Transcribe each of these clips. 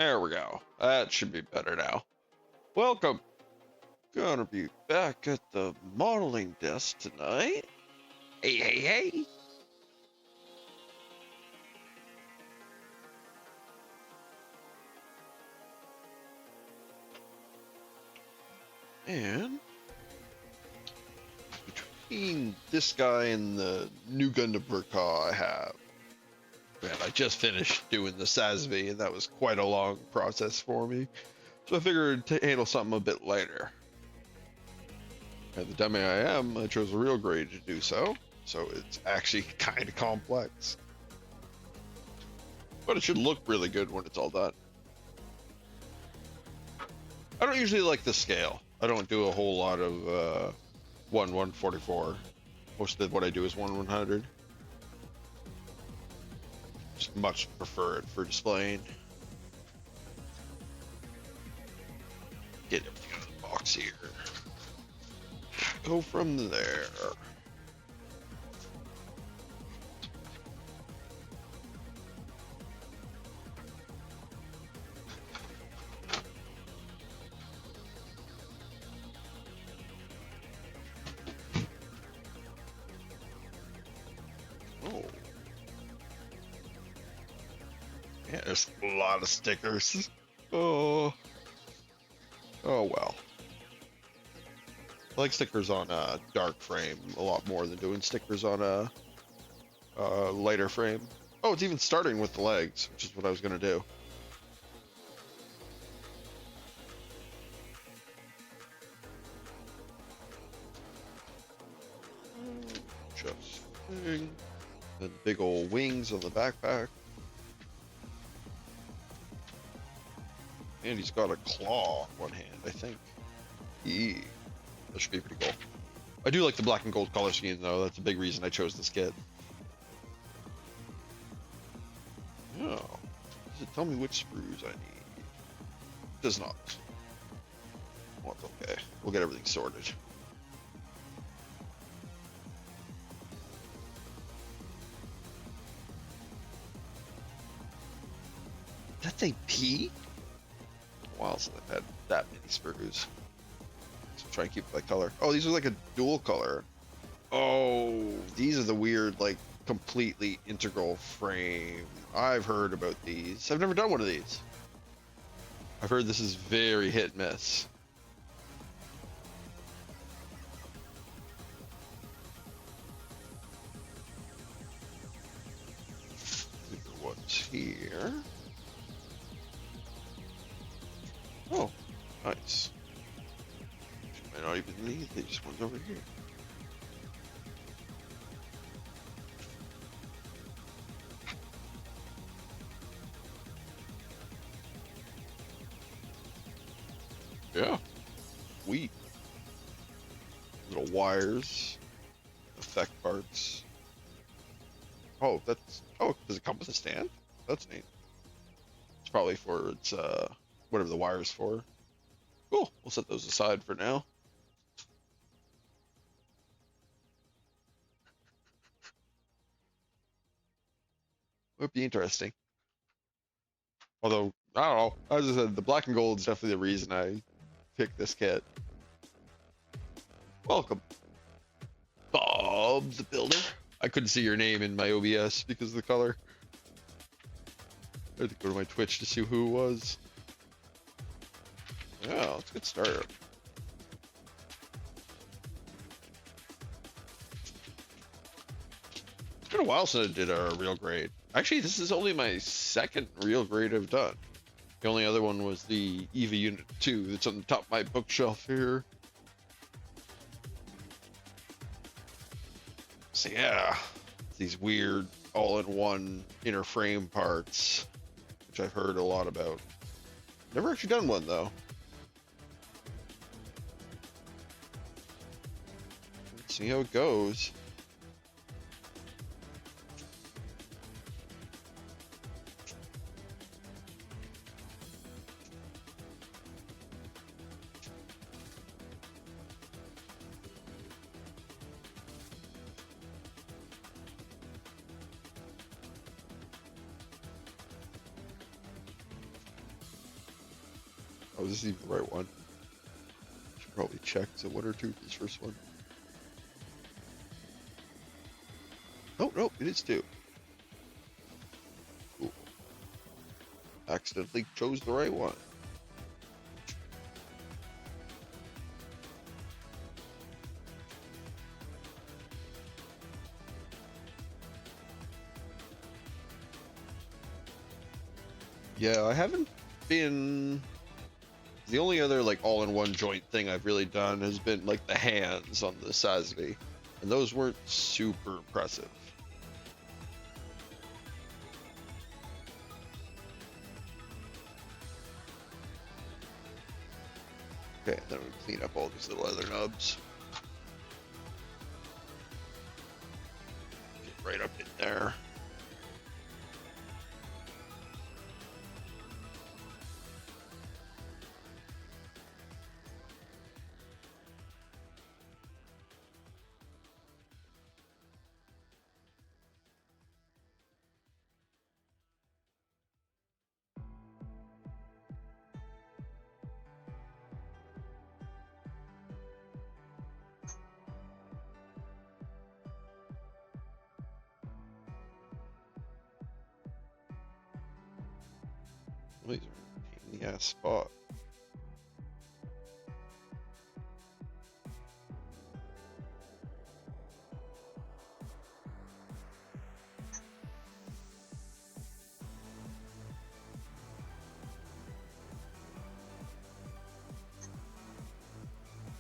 There we go. That should be better now. Welcome. Gonna be back at the modeling desk tonight. Hey, hey, hey. And between this guy and the new Gundam car I have, man, I just finished doing the SASV, and that was quite a long process for me. So I figured to handle something a bit lighter. And the dummy I am, I chose a real grade to do so. So it's actually kind of complex. But it should look really good when it's all done. I don't usually like the scale. I don't do a whole lot of 1/144. Most of what I do is 1/100. Just much prefer it for displaying. Get everything out of the box here. Go from there. Oh. Yeah, there's a lot of stickers. Oh. Oh well. I like stickers on a dark frame a lot more than doing stickers on a lighter frame. Oh, it's even starting with the legs, which is what I was gonna do. Just thing. And big old wings on the backpack. And he's got a claw on one hand, I think. Eee. That should be pretty cool. I do like the black and gold color scheme, though. That's a big reason I chose this kit. Oh. Does it tell me which sprues I need? It does not. Well, it's okay. We'll get everything sorted. That's a P? Wow, so I've had that many sprues. So try and keep my color. Oh, these are like a dual color. Oh, these are the weird, like, completely integral frame. I've heard about these. I've never done one of these. I've heard this is very hit miss. What's here? Oh, nice. Might not even need these ones over here. Yeah. Sweet. Little wires. Effect parts. Oh, that's... Oh, does it come with a stand? That's neat. It's probably for its, whatever the wire's for. Cool. We'll set those aside for now. Would be interesting. Although, I don't know. As I said, the black and gold is definitely the reason I picked this kit. Welcome. Bob the Builder. I couldn't see your name in my OBS because of the color. I had to go to my Twitch to see who it was. Yeah, let's get started. It's been a while since I did a real grade. Actually, this is only my second real grade I've done. The only other one was the EVA Unit 2 that's on the top of my bookshelf here. So yeah, these weird all-in-one inner frame parts, which I've heard a lot about. Never actually done one though. Let's see how it goes. Oh, is this even the right one? Should probably check. So 1 or 2 for this first one. Oh, no, it is 2. Cool. Accidentally chose the right one. Yeah, I haven't been. The only other like all-in-one joint thing I've really done has been like the hands on the Sazvi, and those weren't super impressive. Okay, then we clean up all these little other nubs. Get right up in there. These are a pain in the ass spot.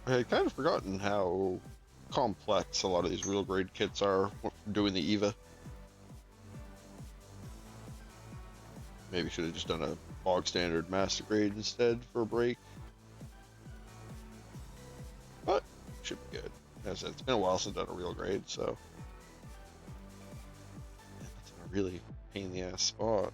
I had kind of forgotten how complex a lot of these real grade kits are doing the EVA. Maybe should have just done a bog standard master grade instead for a break. But should be good. As I said, it's been a while since I've done a real grade, so it's a really pain in the ass spot.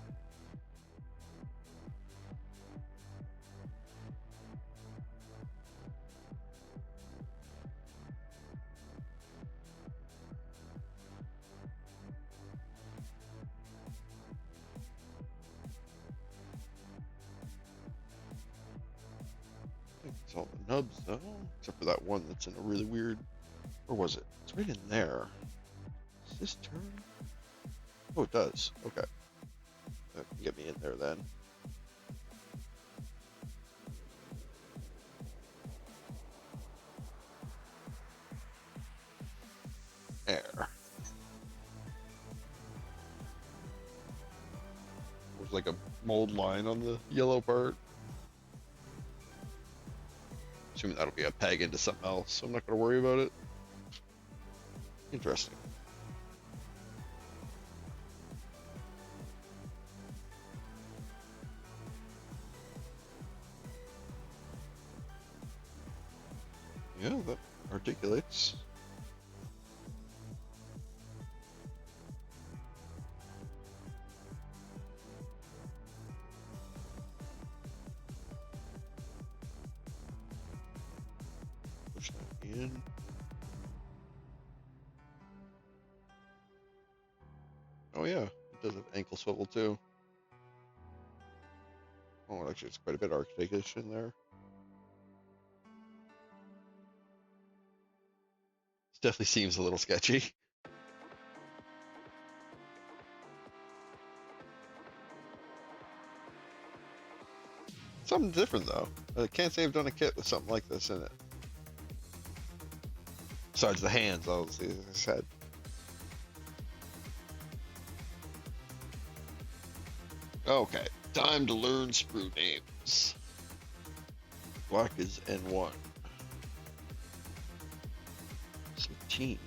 I think it's all the nubs though, except for that one that's in a really weird. Or was it? It's right in there. Does this turn? Oh, it does. Okay. That can get me in there then. There. There's like a mold line on the yellow part. Assuming that'll be a peg into something else, so I'm not going to worry about it. Interesting. Yeah, that articulates. Push that in. Oh yeah, it does have ankle swivel too. Oh, actually, it's quite a bit of architectish in there. It definitely seems a little sketchy. Something different though. I can't say I've done a kit with something like this in it. Besides the hands, obviously, as I said. Okay, time to learn sprue names. Black is N1. 16.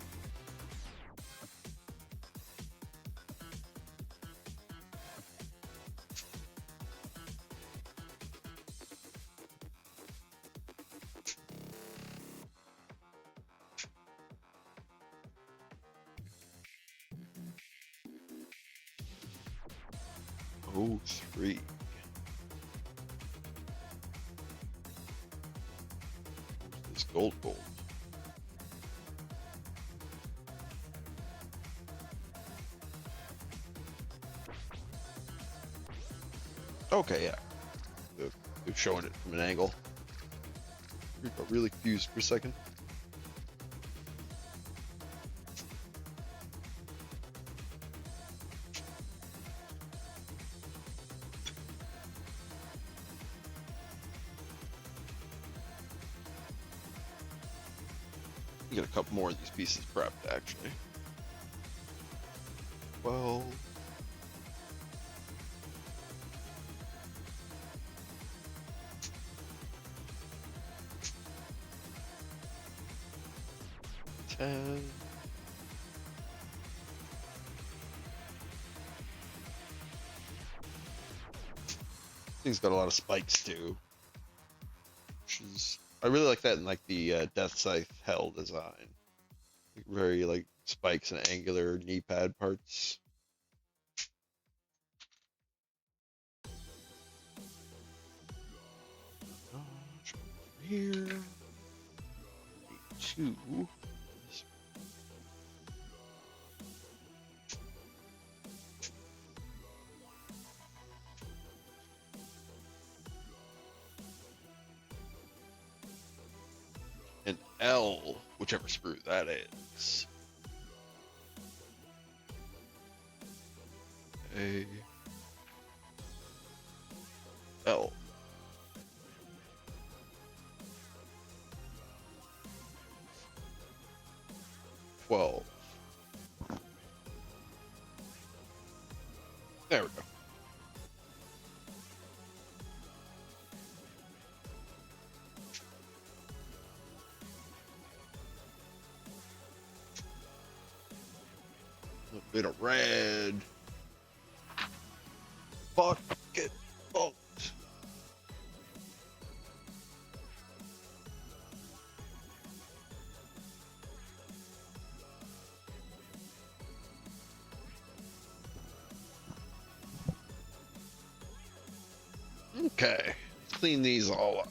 Oh, 03. This gold. Okay, yeah. The They're showing it from an angle. We got really confused for a second. We got a couple more of these pieces prepped, actually. Well, 10. Thing's got a lot of spikes too, which is I really like that in like the Death Scythe Hell design. Very like spikes and angular knee pad parts. Here, 2. And L, whichever sprue that is. A L. 12. There we go. A bit of red. Bucket boat. Okay, clean these all up.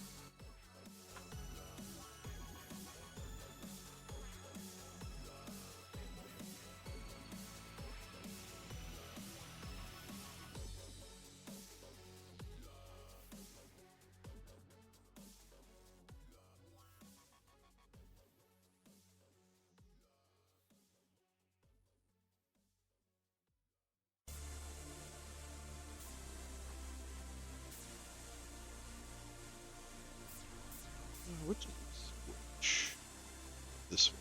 Which is which? This one.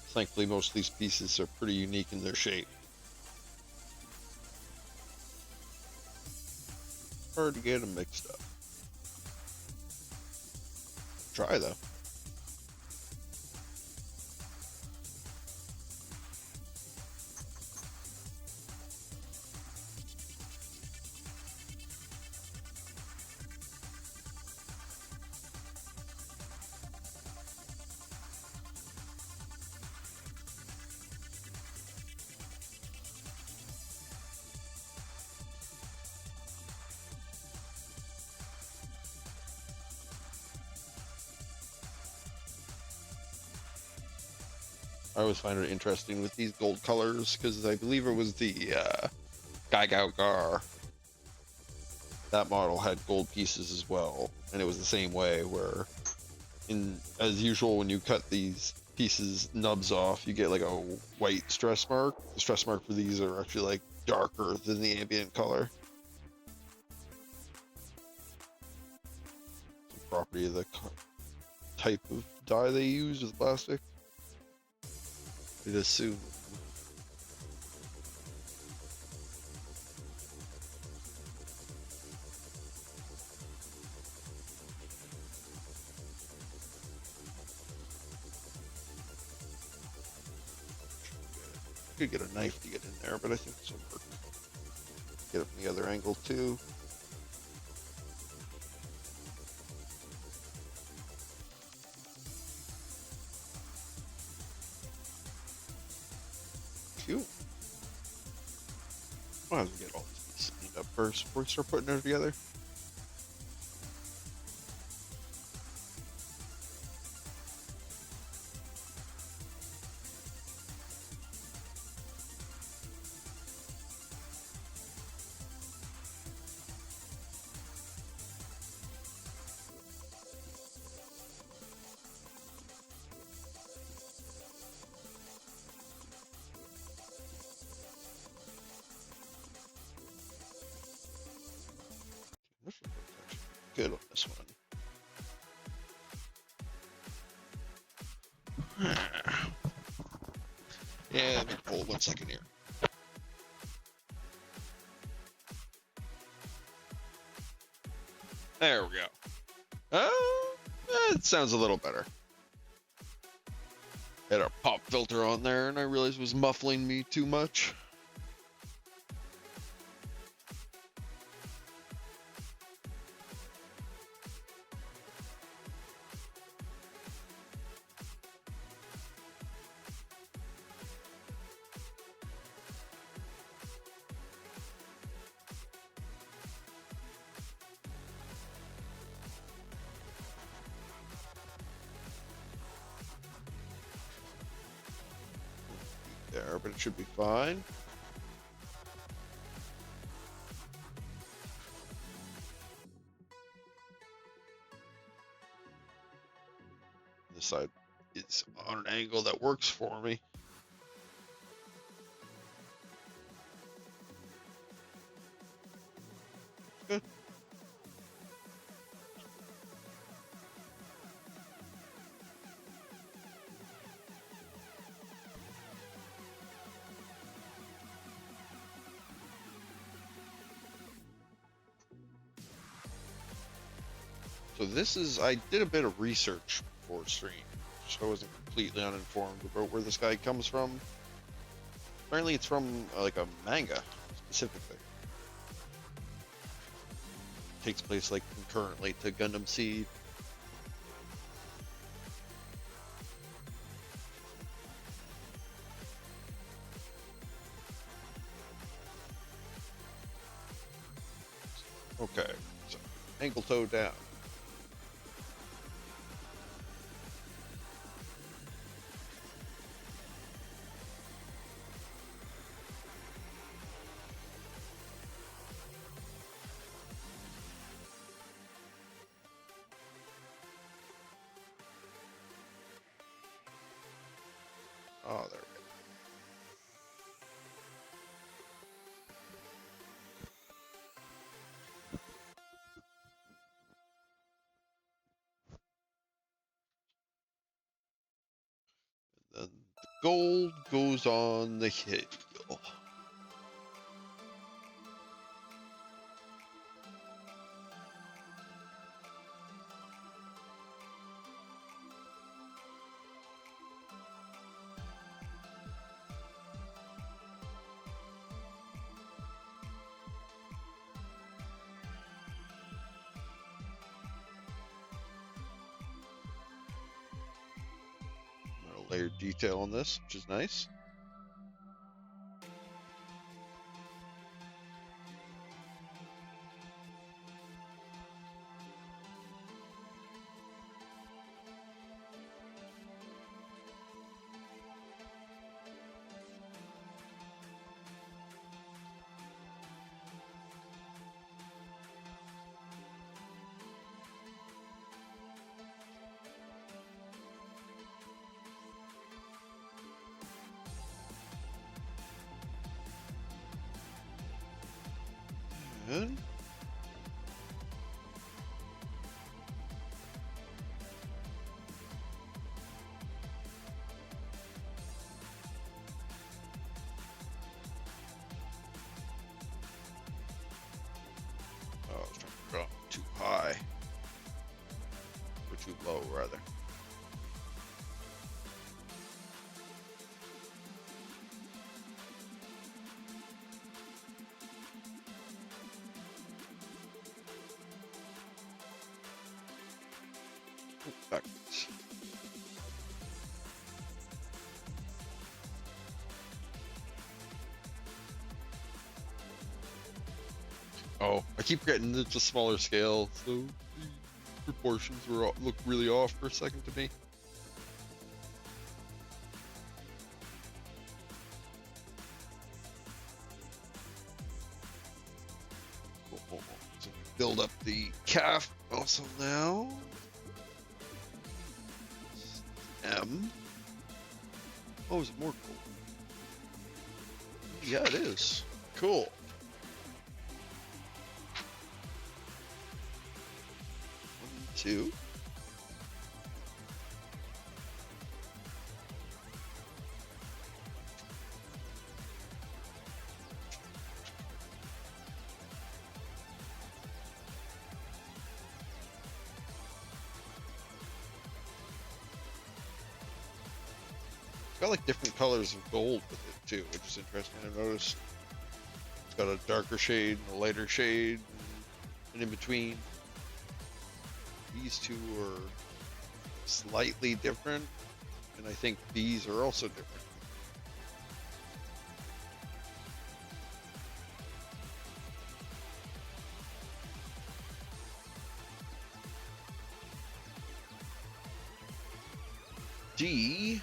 Thankfully, most of these pieces are pretty unique in their shape. Hard to get them mixed up. Try though. I always find it interesting with these gold colors because I believe it was the Gar. That model had gold pieces as well, and it was the same way where, as usual, when you cut these pieces nubs off, you get like a white stress mark. The stress mark for these are actually like darker than the ambient color. Some property of the type of dye they use with plastic. I'd assume. Could get a knife to get in there, but I think this will work. Get it from the other angle too. Phew. Might as well get all these pieces cleaned up first before we start putting it together. good on this one. Yeah, let me hold 1 second here. There we go. It sounds a little better. Had a pop filter on there, and I realized it was muffling me too much. There, but it should be fine. This side is on an angle that works for me. Good. So this is, I did a bit of research before stream, so I wasn't completely uninformed about where this guy comes from. Apparently it's from like a manga, specifically. Takes place like concurrently to Gundam Seed. Okay, so ankle toe down. Oh, there we go. Then the gold goes on the heel. Layered detail on this, which is nice. And oh, I was trying to draw too high. Or too low, rather. Backwards. Oh, I keep getting it's a smaller scale, so the proportions look really off for a second to me. Cool. So we build up the calf also now. M. Oh, is it more cool? Yeah, it is. Cool. Amatsu. It's got like different colors of gold with it too, which is interesting. I've noticed it's got a darker shade and a lighter shade, and in between. These two are slightly different, and I think these are also different. D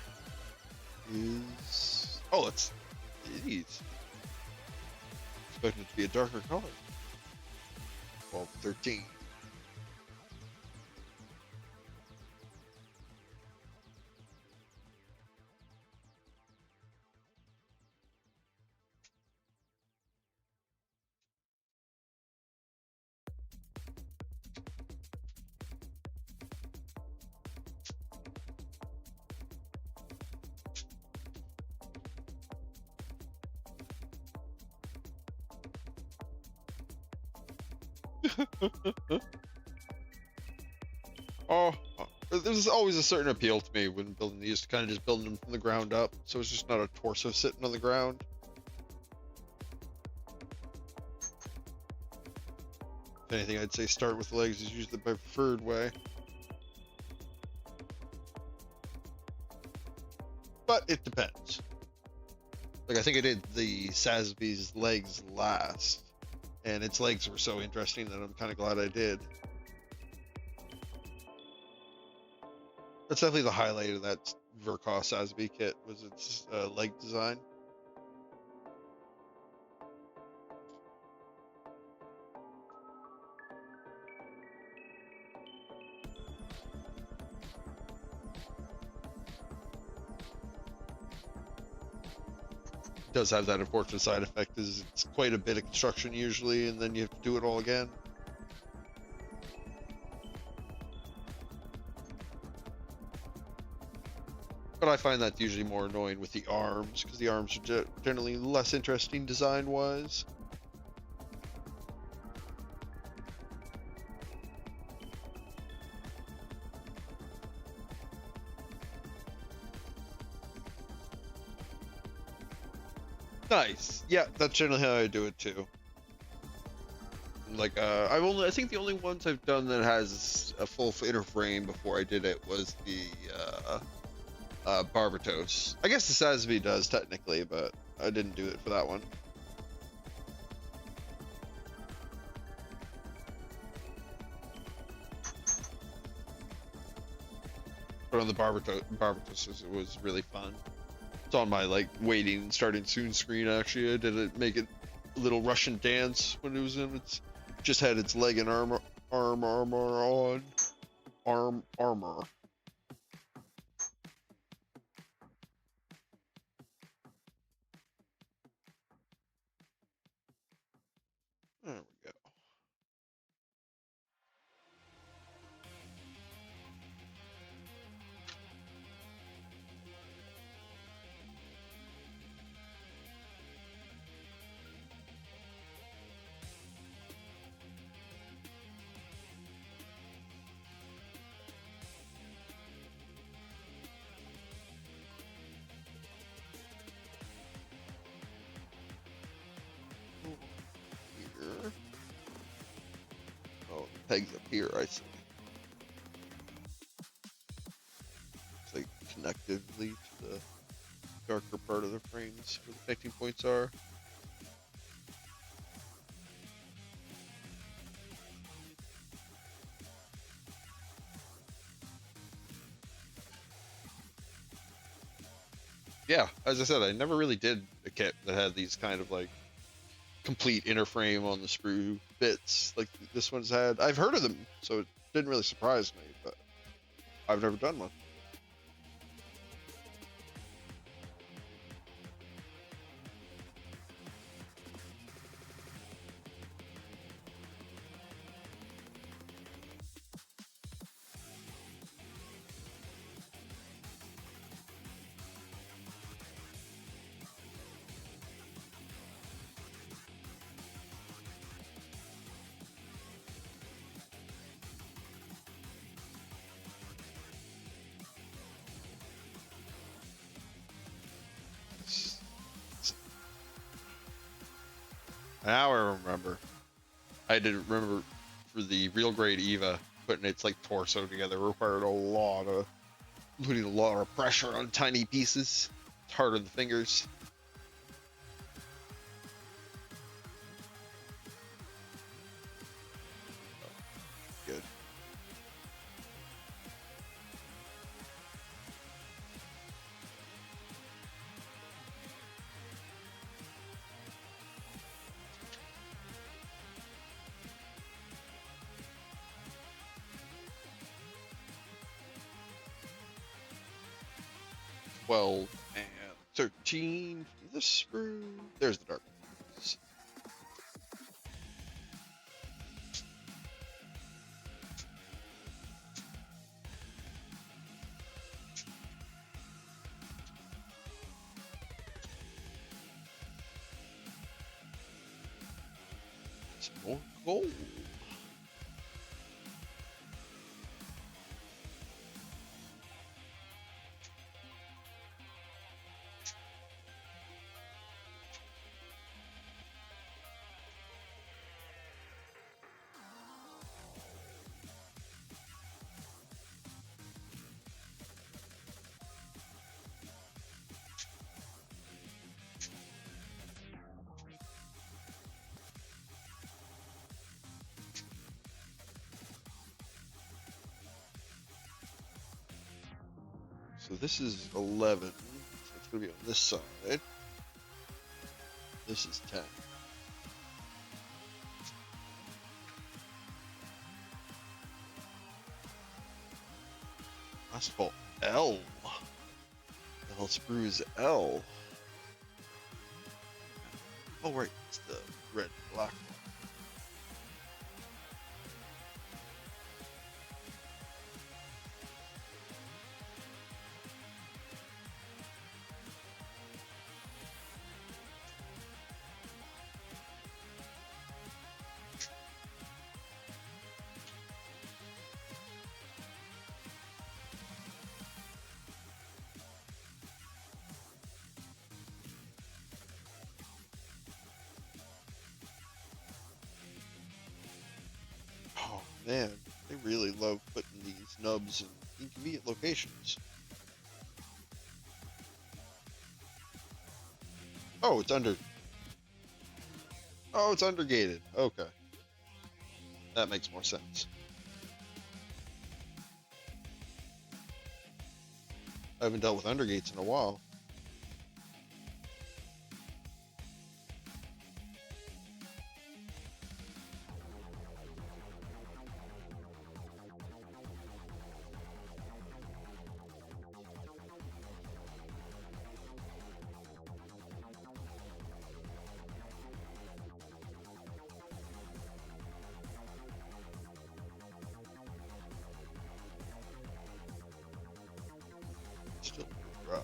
is it's these. Expected to be a darker color. 12, 13. Oh, there's always a certain appeal to me when building these, kind of just building them from the ground up, so it's just not a torso sitting on the ground. If anything, I'd say start with the legs is usually my preferred way. But it depends. Like, I think I did the Sasby's legs last, and its legs were so interesting that I'm kind of glad I did. That's definitely the highlight of that Verkov Sasby kit, was its leg design. It does have that unfortunate side effect, is it's quite a bit of construction usually, and then you have to do it all again. But I find that usually more annoying with the arms, because the arms are generally less interesting design-wise. Nice. Yeah, that's generally how I do it too. Like, I think the only ones I've done that has a full inner frame before I did it was the Barbatos. I guess the Sasby does technically, but I didn't do it for that one. But on the Barbatos, it was really fun. It's on my like waiting and starting soon screen. Actually, I did it, make it a little Russian dance when it was in. It's just had its leg and armor on. Armor. There we go. Here. Oh, the peg's up here, I see. It's like connectively to the darker part of the frames where the connecting points are. Yeah, as I said, I never really did a kit that had these kind of like complete inner frame on the sprue bits like this one's had. I've heard of them, so it didn't really surprise me, but I've never done one. Now I remember. I didn't remember for the real grade Eva putting its like torso together required putting a lot of pressure on tiny pieces. It's harder than the fingers. Good. Well, and 13 for the sprue. There's the dark. Some more gold. So this is 11. So it's going to be on this side. This is 10. Asphalt L. L sprue is L. Oh, right. It's the red black one. Oh, man. They really love putting these nubs in inconvenient locations. Oh, it's under. Oh, it's undergated. Okay. That makes more sense. I haven't dealt with undergates in a while. Still rough.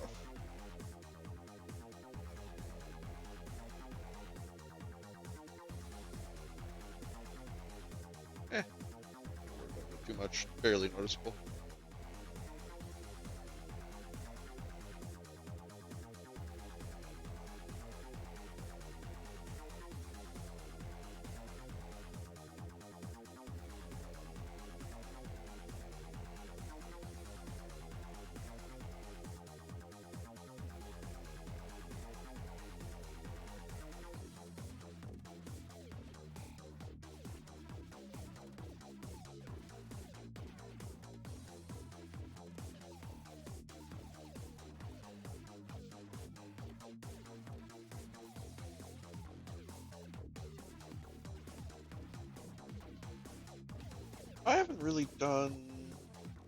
Eh, not too much. Barely noticeable. I haven't really done.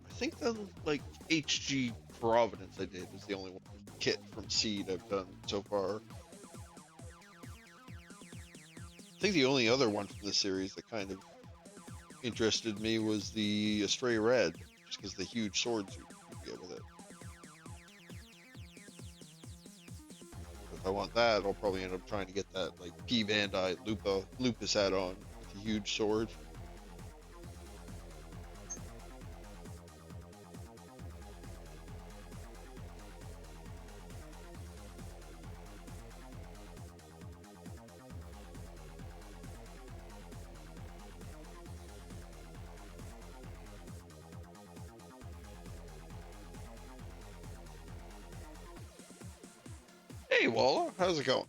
I think the like HG Providence I did was the only one kit from Seed I've done so far. I think the only other one from the series that kind of interested me was the Astray Red, just because the huge swords you get with it. If I want that, I'll probably end up trying to get that like P Bandai Lupus add-on with the huge sword. Walla, how's it going?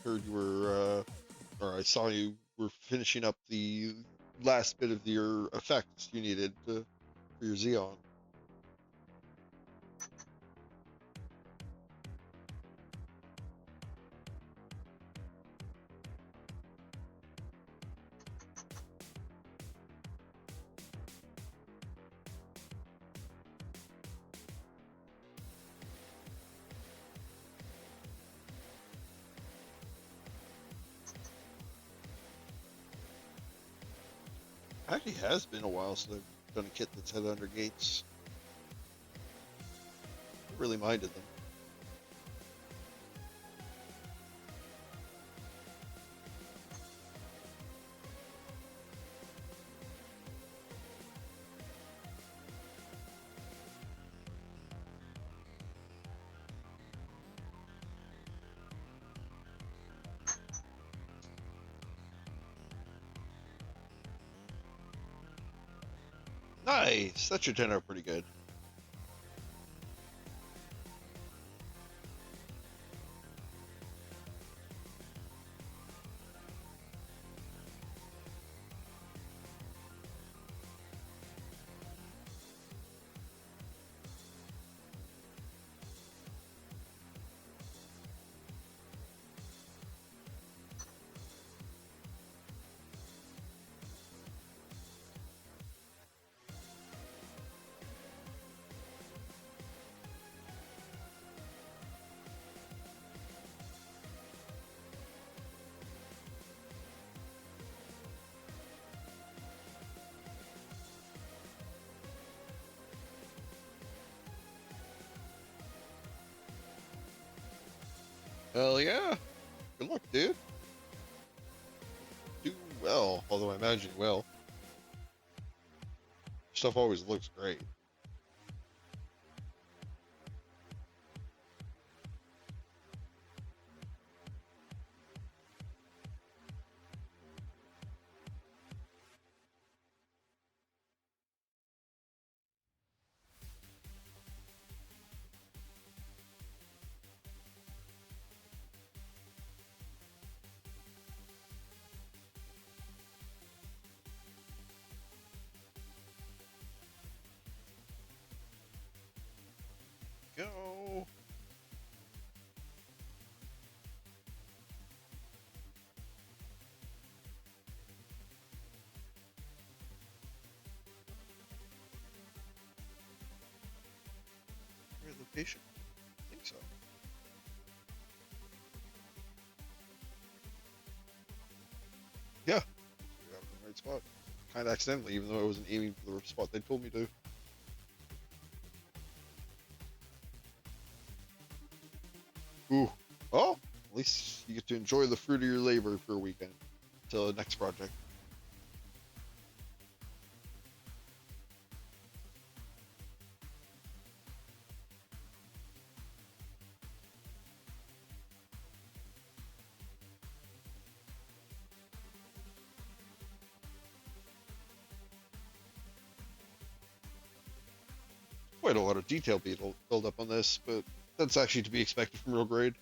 Heard you were, or I saw you were finishing up the last bit of your effects you needed for your Xeon. Actually, has been a while since I've done a kit that's had under gates. I really minded them. Nice! That should turn out pretty good. Hell yeah! Good luck, dude. Do well, although I imagine you will. Stuff always looks great. Go! Right location? I think so. Yeah, we got it in the right spot. Kind of accidentally, even though I wasn't aiming for the spot they told me to. Ooh. Oh, at least you get to enjoy the fruit of your labor for a weekend till the next project. Quite a lot of detail build up on this, but that's actually to be expected from real grade.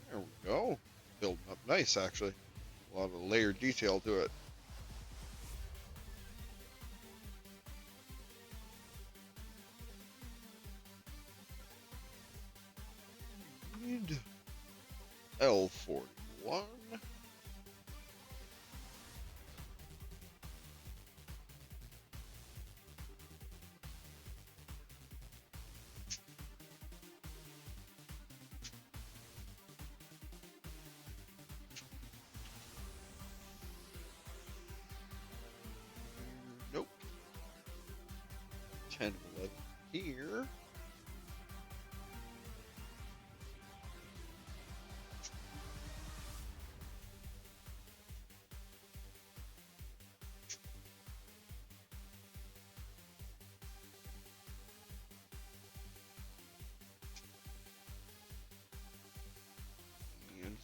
There we go. Building up nice, actually. A lot of layered detail to it. Need L41. Nope. 10, 11 here.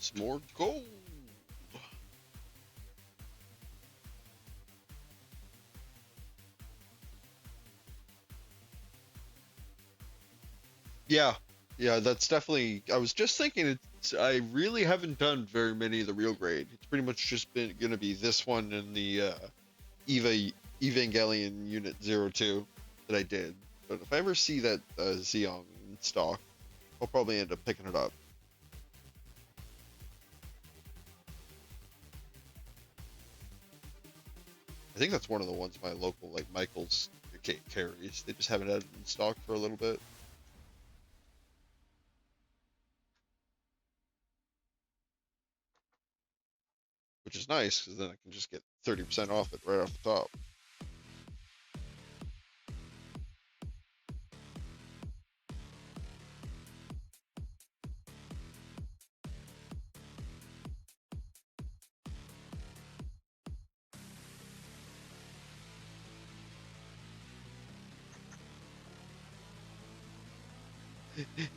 It's more gold. Yeah, yeah, that's definitely. I was just thinking, I really haven't done very many of the real grade. It's pretty much just been gonna be this one and the Eva Evangelion Unit 02 that I did. But if I ever see that Xeon in stock, I'll probably end up picking it up. I think that's one of the ones my local like Michael's carries. They just haven't had it in stock for a little bit, which is nice because then I can just get 30% off it right off the top.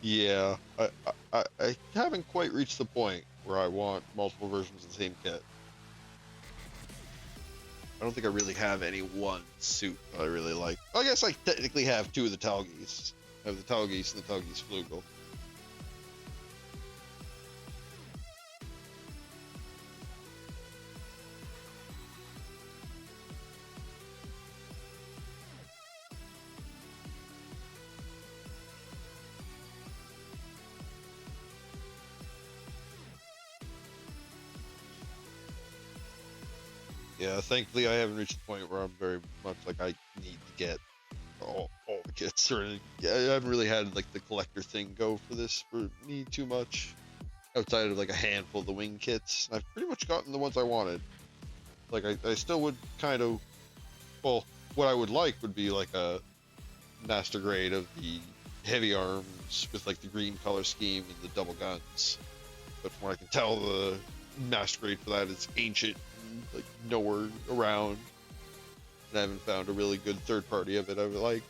Yeah, I haven't quite reached the point where I want multiple versions of the same kit. I don't think I really have any one suit that I really like. I guess I technically have two of the Talgeese. I have the Talgeese and the Talgeese Flugel. Yeah, thankfully I haven't reached the point where I'm very much like I need to get all the kits or anything. Yeah, I haven't really had like the collector thing go for this for me too much. Outside of like a handful of the wing kits, I've pretty much gotten the ones I wanted. Like I still would kind of, well, what I would like would be like a master grade of the heavy arms with like the green color scheme and the double guns. But from what I can tell, the master grade for that is ancient, and, like nowhere around. And I haven't found a really good third party of it I would like.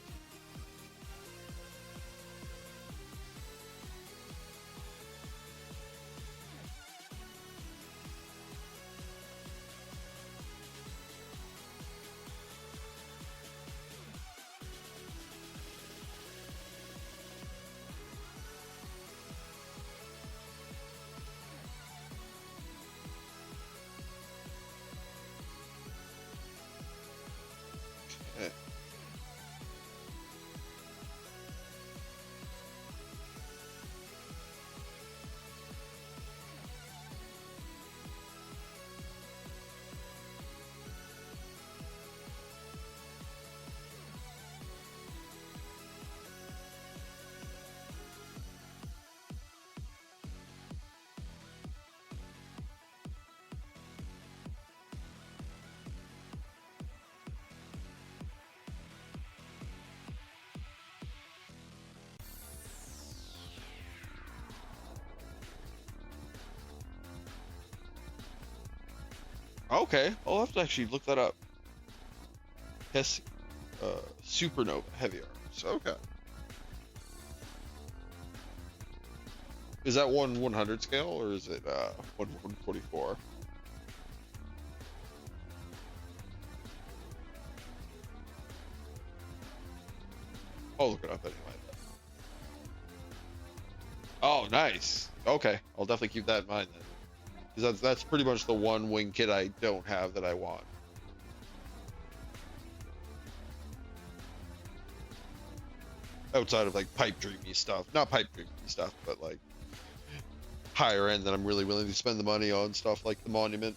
Eh. Okay, I'll have to actually look that up. Hess, Supernova heavy arms. Okay. Is that 1/100 scale or is it 1/144? I'll look it up anyway. Oh, nice. Okay, I'll definitely keep that in mind then. Because that's pretty much the one wing kit I don't have that I want. Outside of like pipe dreamy stuff. Not pipe dreamy stuff, but like higher end that I'm really willing to spend the money on stuff like the monument.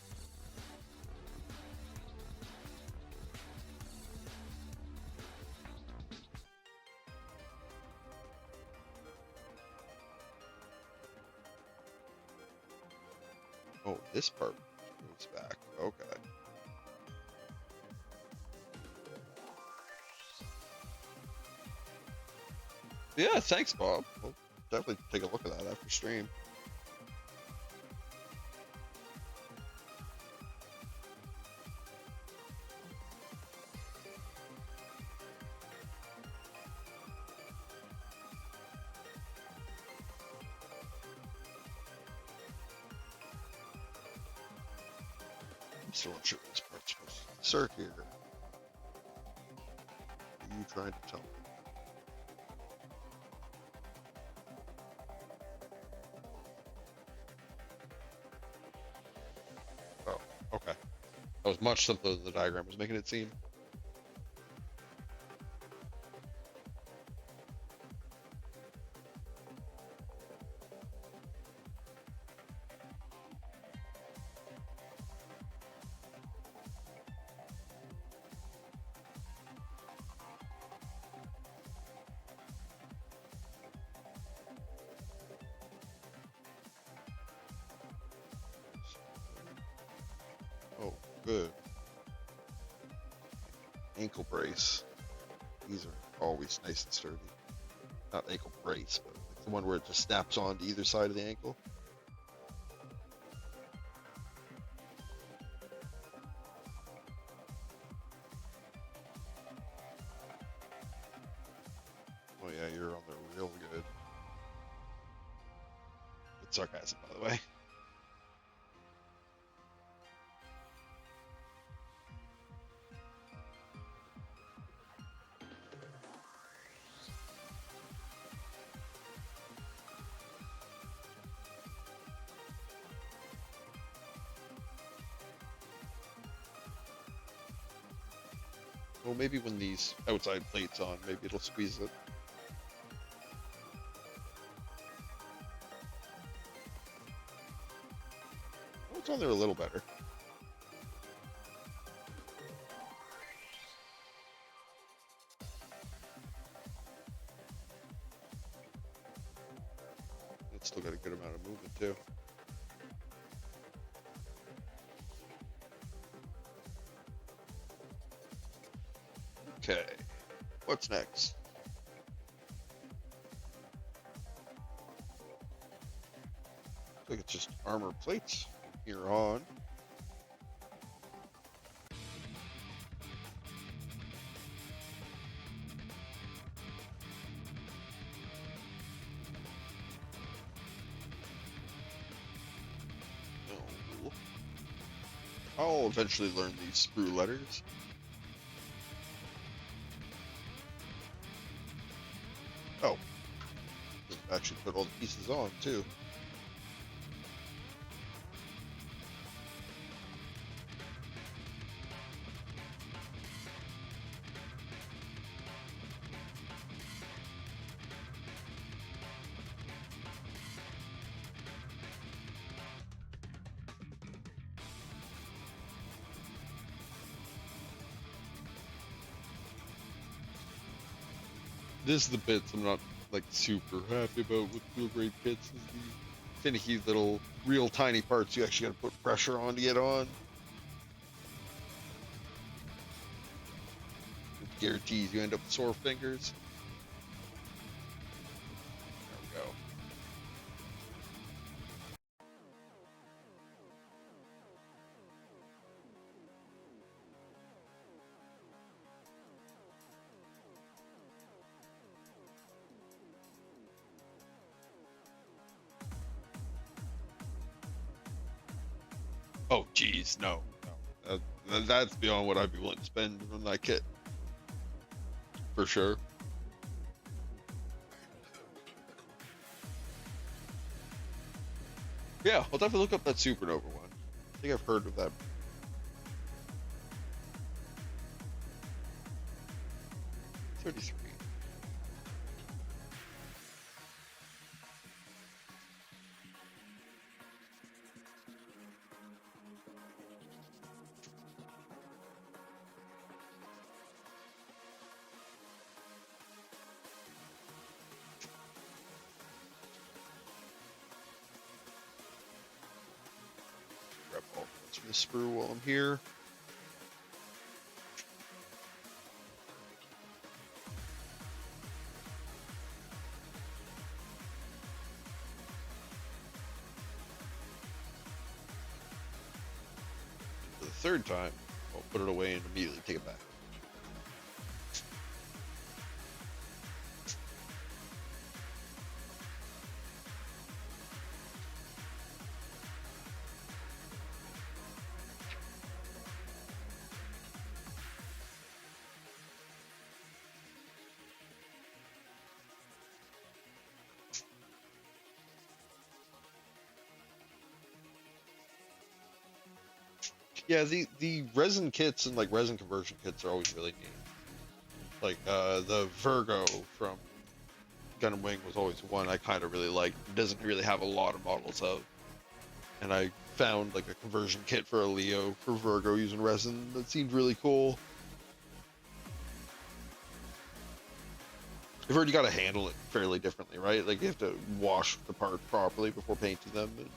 Oh, this part moves back. Okay. Yeah, thanks, Bob. We'll definitely take a look at that after stream. still not sure what this part's supposed to insert here. What are you trying to tell me? Oh, okay. That was much simpler than the diagram was making it seem. Oh, good. Ankle brace. These are always nice and sturdy. Not ankle brace, but like the one where it just snaps on to either side of the ankle. Oh yeah, you're on there real good. It's sarcasm, by the way. Well, maybe when these outside plates on, maybe it'll squeeze it. Oh, it's on there a little better. It's still got a good amount of movement too. Okay, what's next? Looks like it's just armor plates from here on. No. I'll eventually learn these sprue letters. Oh, actually put all the pieces on too. This is the bits I'm not like super happy about with wheel grade kits, is the finicky little real tiny parts you actually gotta put pressure on to get on. It guarantees you end up with sore fingers. There we go. Oh, geez, no. That's beyond what I'd be willing to spend on that kit. For sure. Yeah, I'll definitely look up that Supernova one. I think I've heard of that. $33. Grab all that's for the sprue while I'm here. For the third time, I'll put it away and immediately take it back. Yeah, the resin kits and like resin conversion kits are always really neat. Like the Virgo from Gun and Wing was always one I kind of really liked. It doesn't really have a lot of models of, and I found like a conversion kit for a Leo for Virgo using resin that seemed really cool. I've heard you got to handle it fairly differently, right? Like you have to wash the part properly before painting them. And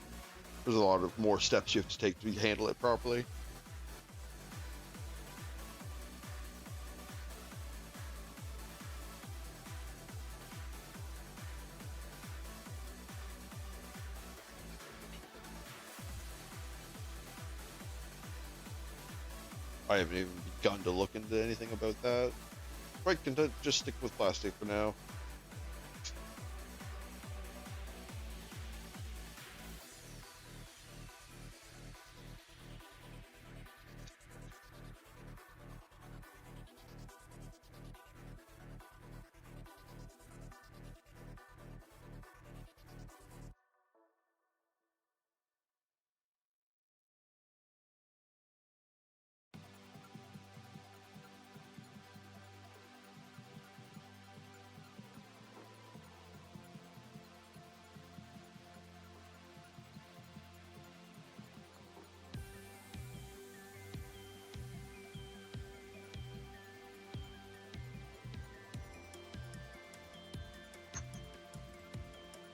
there's a lot of more steps you have to take to handle it properly. I haven't even begun to look into anything about that. Right, content, just stick with plastic for now.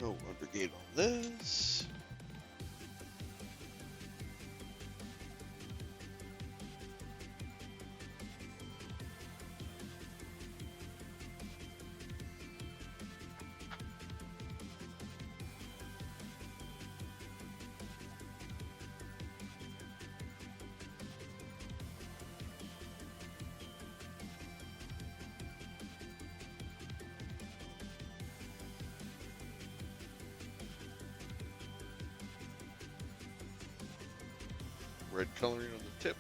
No undergate on this. Red coloring on the tip.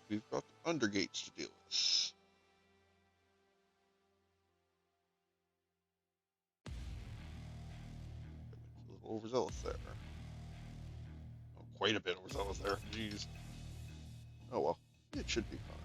We've got undergates to deal with. A little overzealous there. Oh, quite a bit overzealous there. Jeez. Oh well, it should be fine.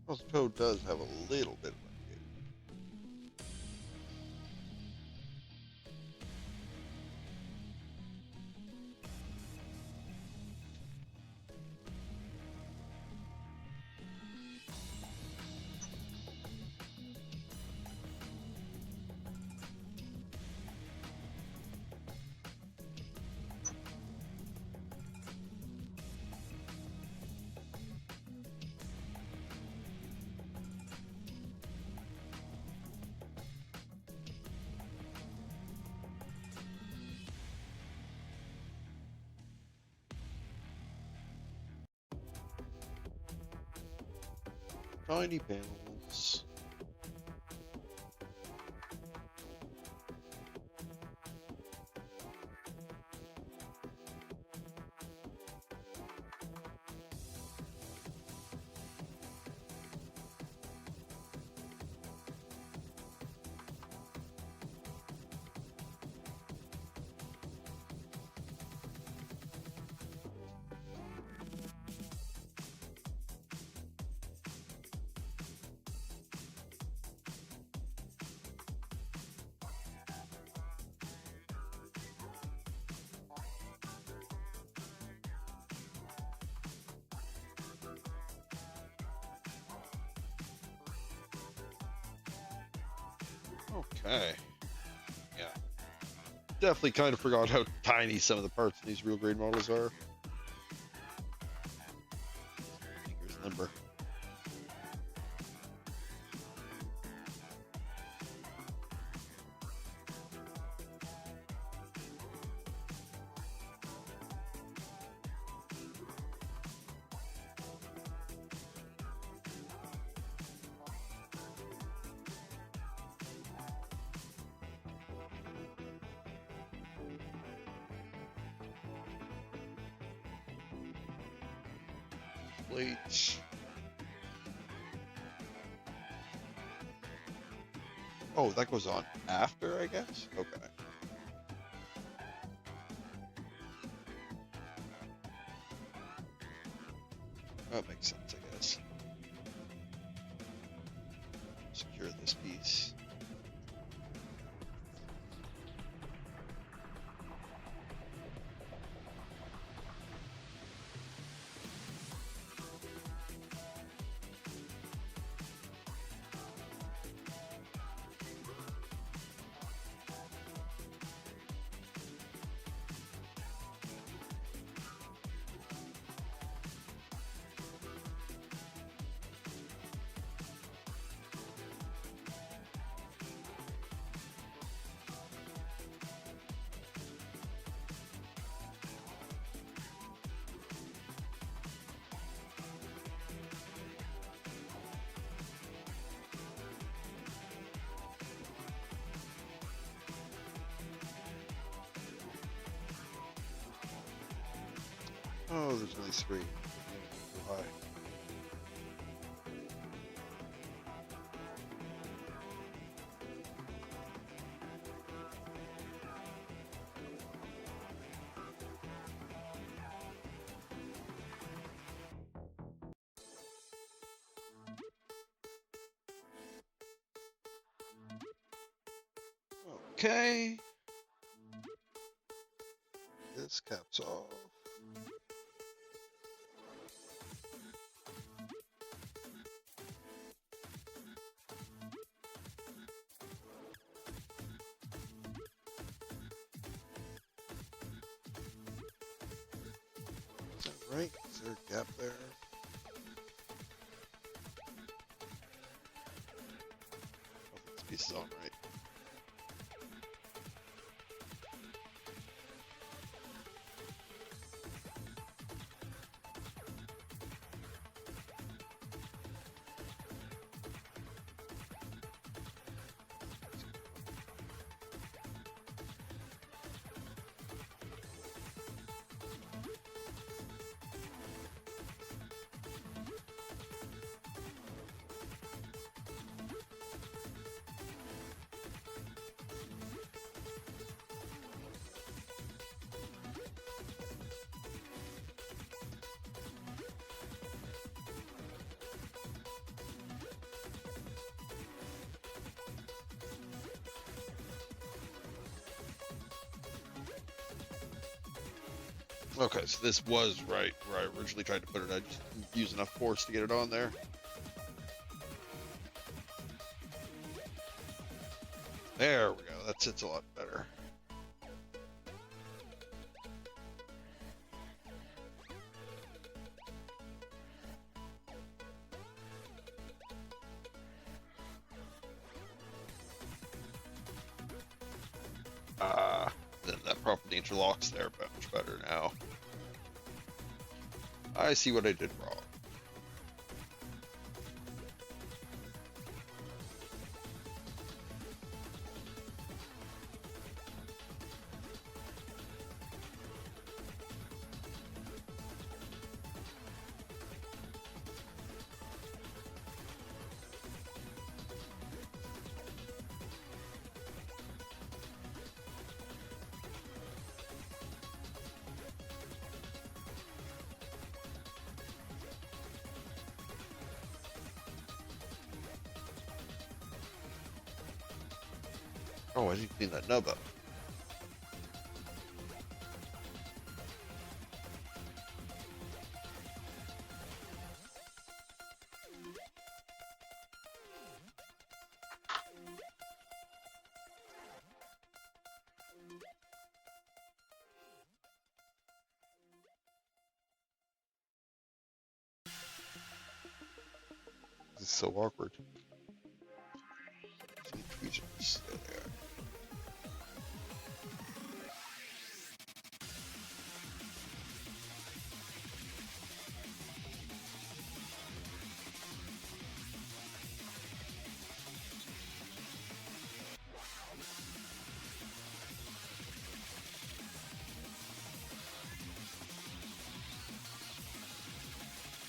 Well, the toe does have a little bit of undergate. Tiny panels. Okay. Yeah. definitely kind of forgot how tiny some of the parts in these real grade models are. Fingers limber. Plates. Oh, that goes on after, I guess? Okay. That makes sense, I guess. Secure this piece. Oh, there's only 3. Too high. Okay. This caps off. Is that right? Is there a gap there? Oh, this piece is on right. Okay, so this was right where I originally tried to put it. I just didn't use enough force to get it on there. There we go. That sits a lot better. Then that properly interlocks there much better now. I see what I did wrong. Oh, I didn't clean that nub up. This is so awkward. Sweet tweezers. There they are.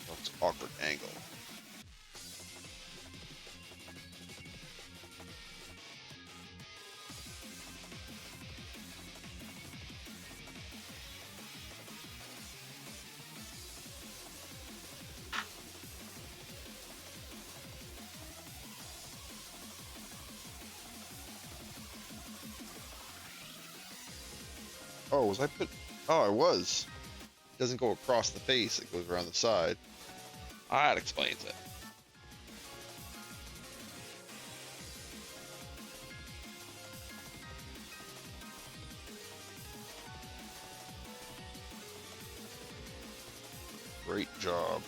That's an awkward angle. Oh, was I put? Oh, I was. It doesn't go across the face; it goes around the side. That explains it. Great job.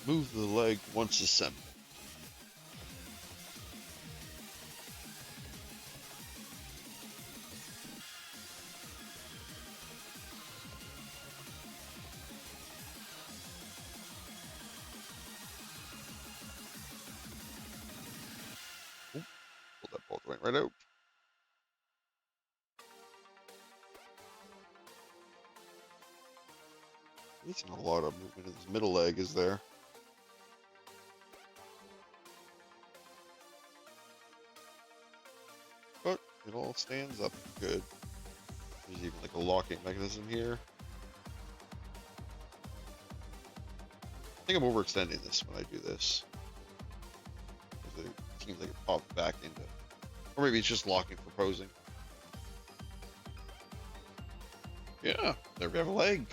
Move the leg once assembled. Oop, pull that bolt joint right out. Isn't a lot of movement in this middle leg, is there? But it all stands up good. There's even like a locking mechanism here. I think I'm overextending this when I do this. It seems like it pops back into, or maybe it's just locking for posing. Yeah, there we have a leg.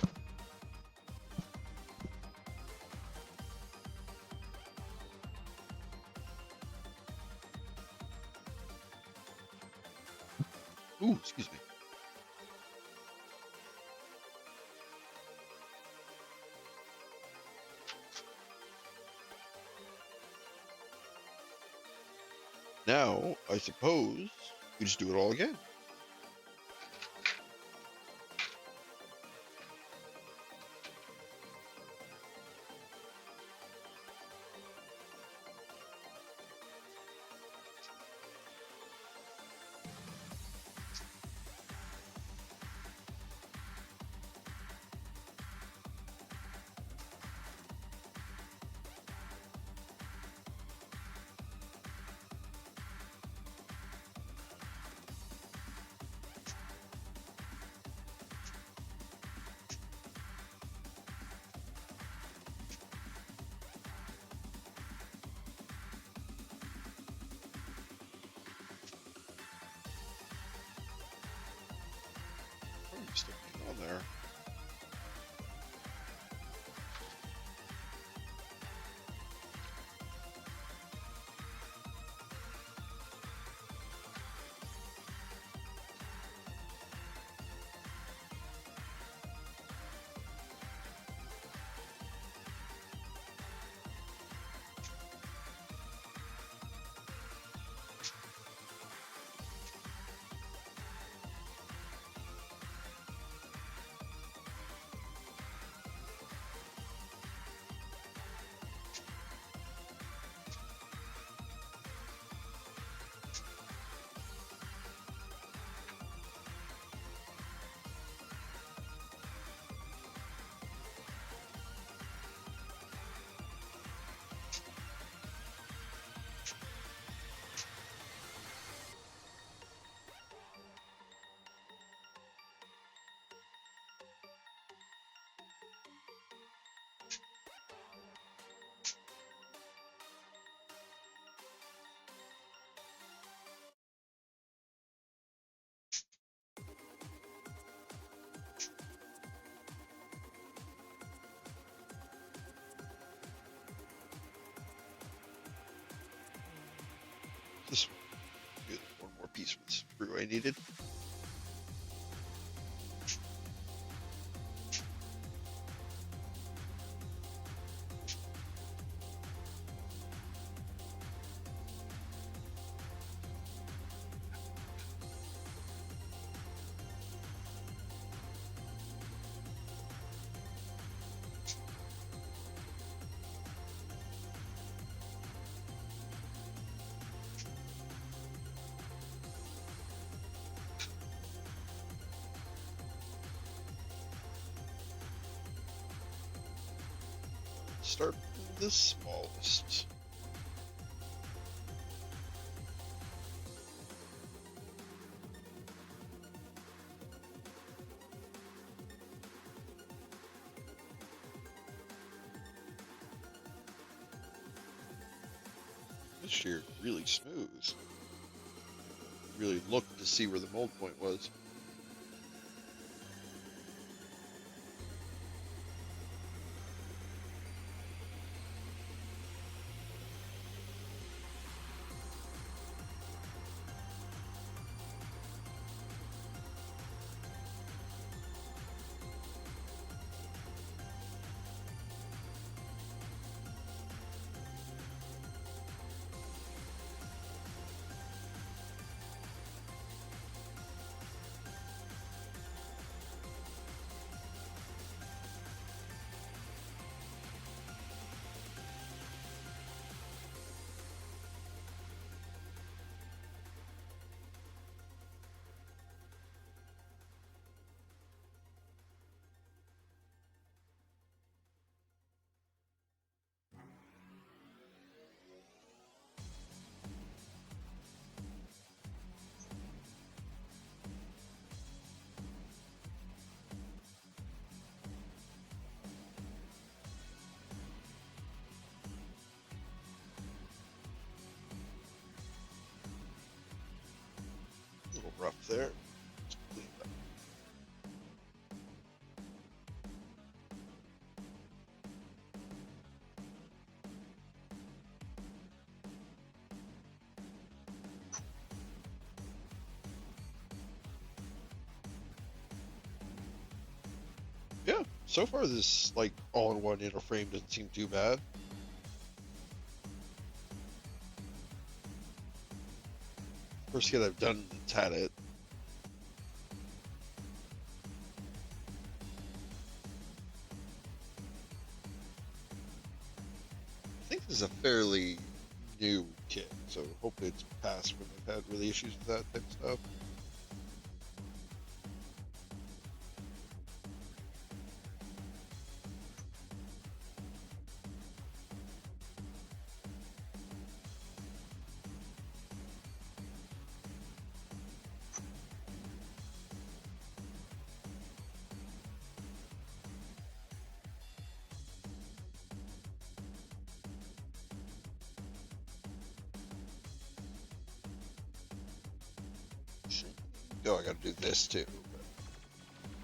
Ooh, excuse me. Now, I suppose we just do it all again. Stick it on there. This good. One more piece of this screw I needed. Start with the smallest. This shear really smooth. Really look to see where the mold point was. A little rough there. Let's clean it up. Yeah, so far this like all-in-one inner frame doesn't seem too bad. First kit I've done that's had it. I think this is a fairly new kit, so hopefully it's passed when they've had really issues with that type of stuff. Oh, I gotta do this too. But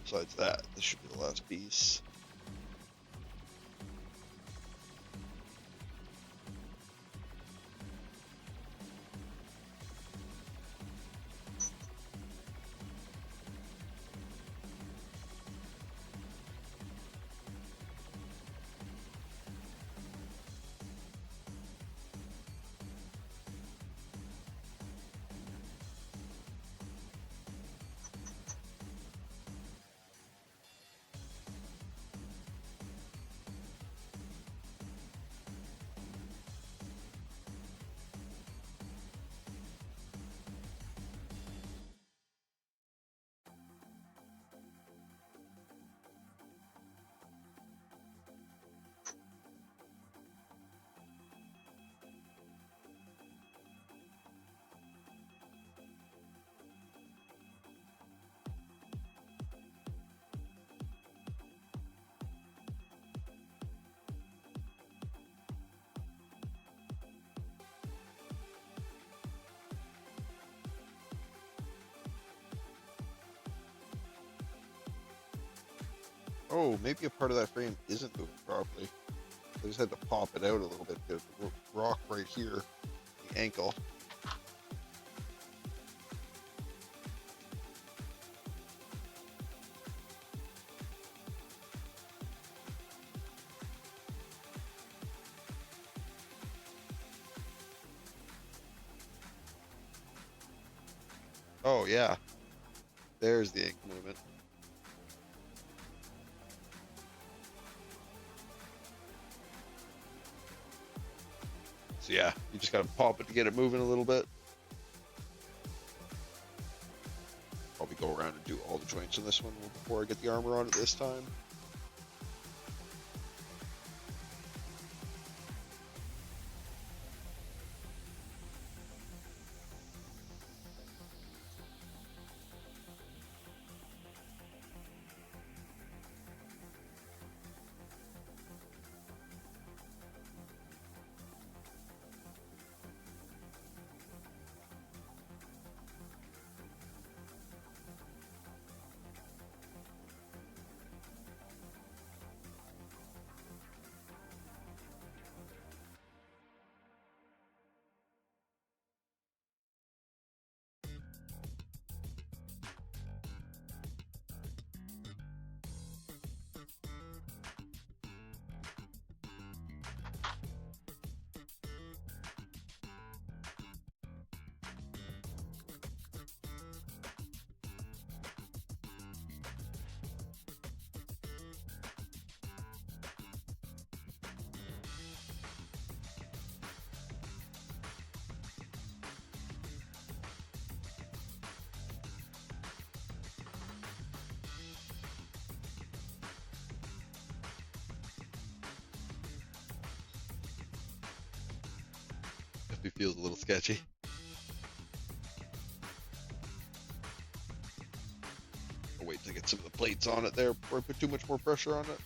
besides that, this should be the last piece. Oh, maybe a part of that frame isn't moving properly. I just had to pop it out a little bit because the rock right here, the ankle. Oh yeah, there's the ink movement. So yeah, you just gotta pop it to get it moving a little bit. Probably go around and do all the joints in this one before I get the armor on it this time. Definitely feels a little sketchy. I'll wait to get some of the plates on it there before I put too much more pressure on it.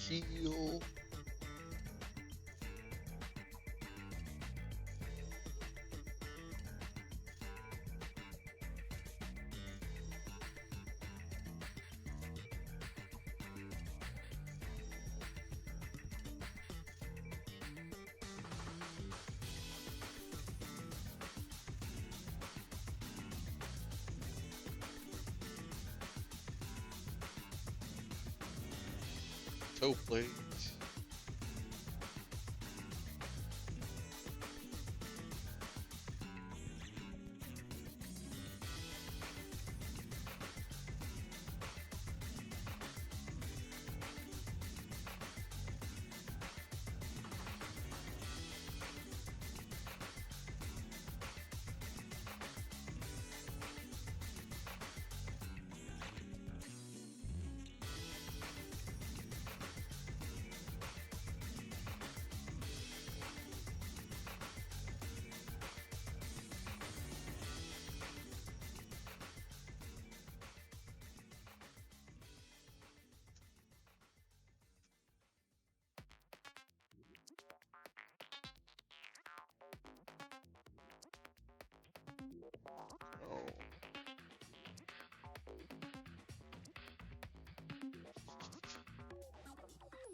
Heal. Toe plates. Oh.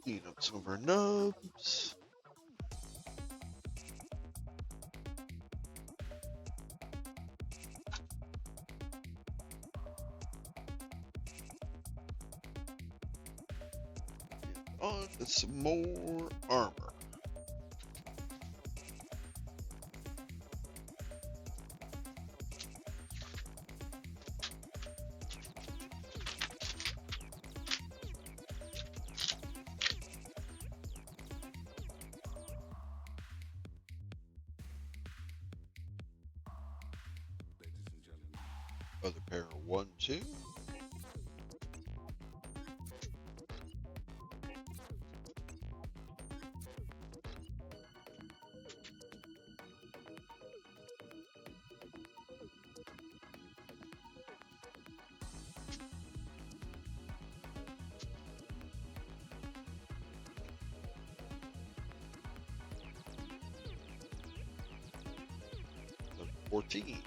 Clean up some of our nubs. On to some more armor. Other pair of 1, 2. Number 14.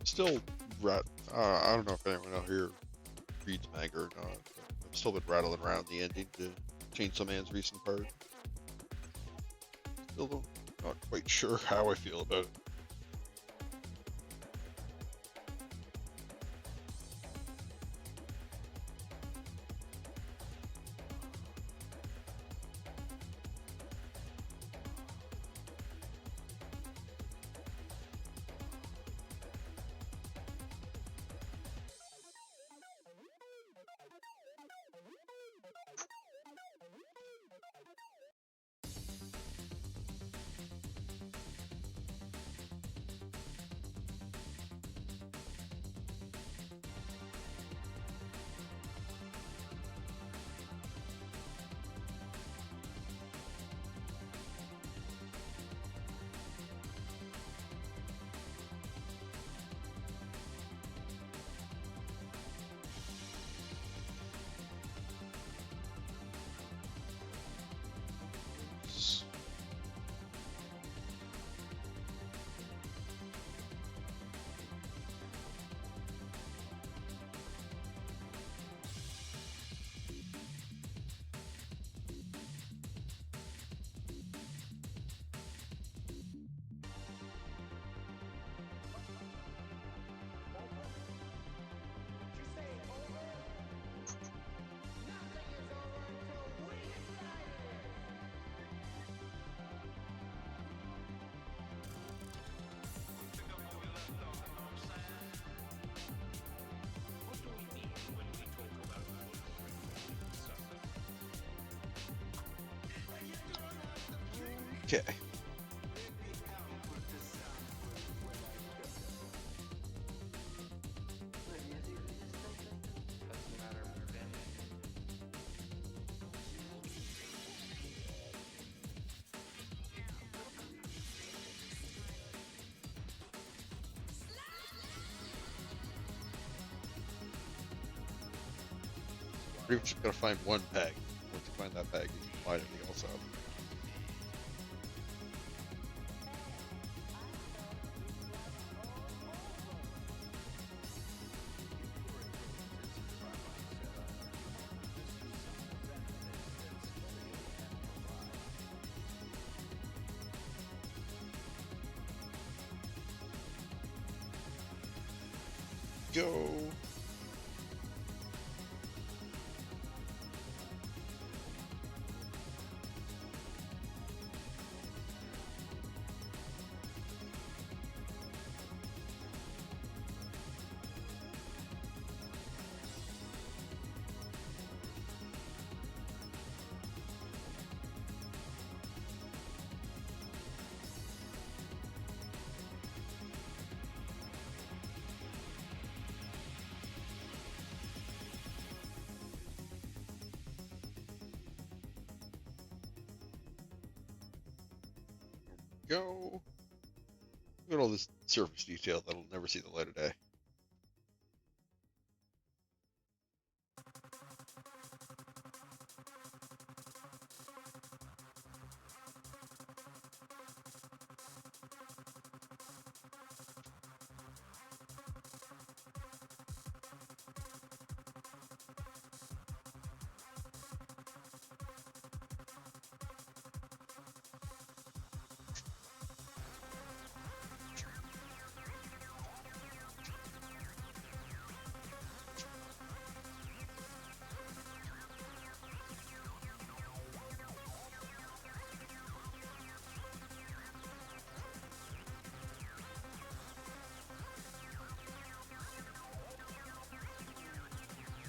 Still, I don't know if anyone out here reads manga or not. But I've still been rattling around the ending to Chainsaw Man's recent part. Still not quite sure how I feel about it. Okay. Pretty much gotta find one peg. Once you find that peg, you can find anything else out. Go. Go. Look at all this surface detail that'll never see the light of day.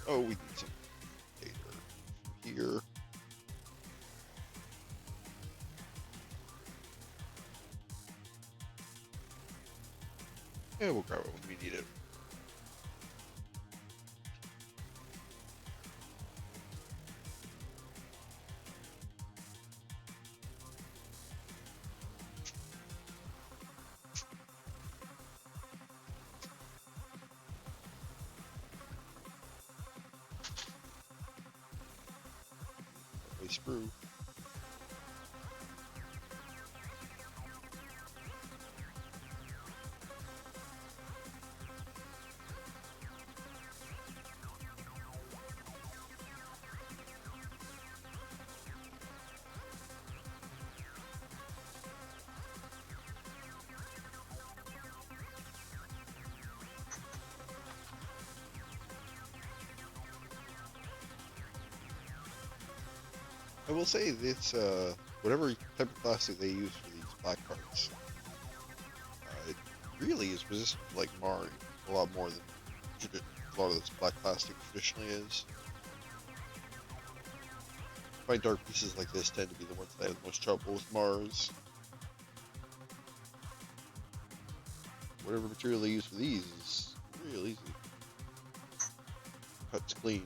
Oh, we need some data here. Yeah, we'll grab it when we need it. Sprue. will say this, whatever type of plastic they use for these black parts, it really is resistant to like marring a lot more than a lot of this black plastic traditionally is. I find dark pieces like this tend to be the ones that have the most trouble with Mars. Whatever material they use for these is real easy. Cuts clean.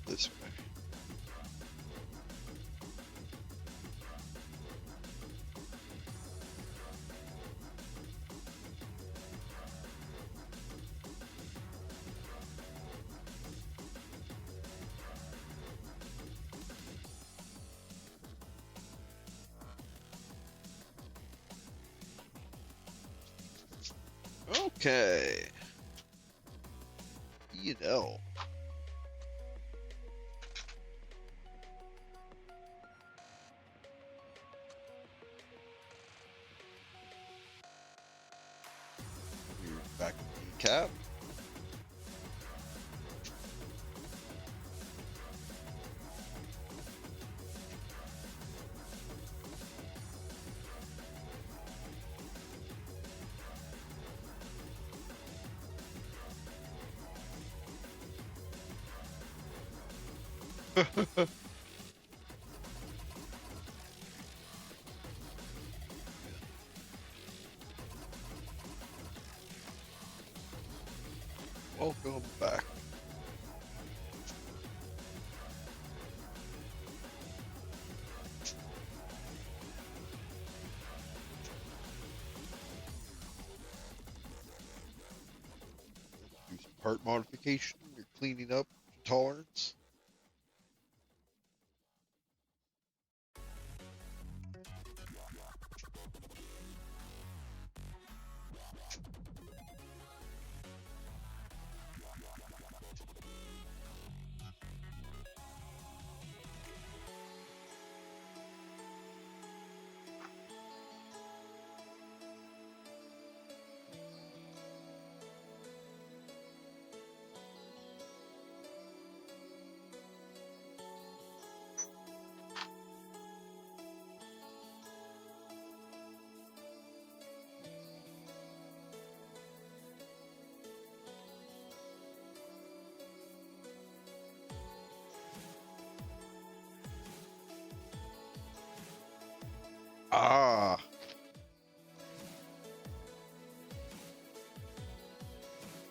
This way. Okay. E&L. We're back with the cap. Welcome back. Do some part modification. You're cleaning up tolerance. Ah,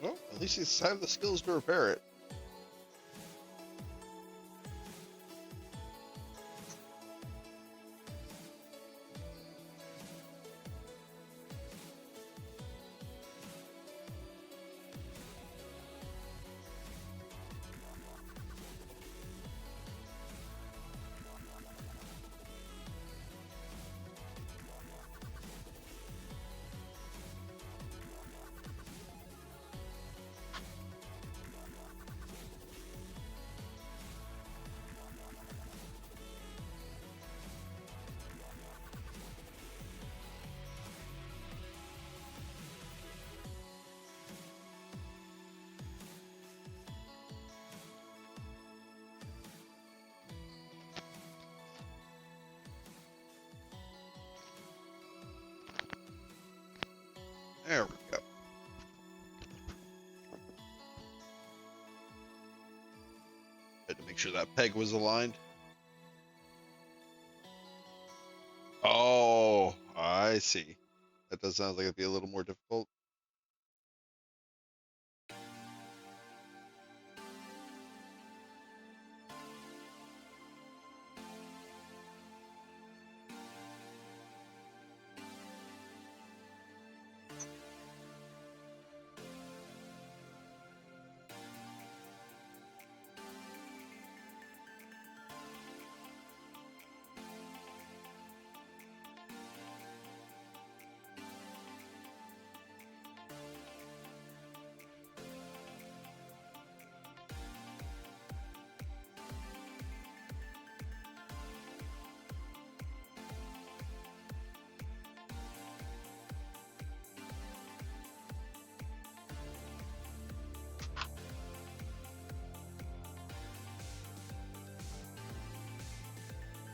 well, at least it's have the skills to repair it. There we go. Had to make sure that peg was aligned. Oh, I see. That does sound like it'd be a little more difficult.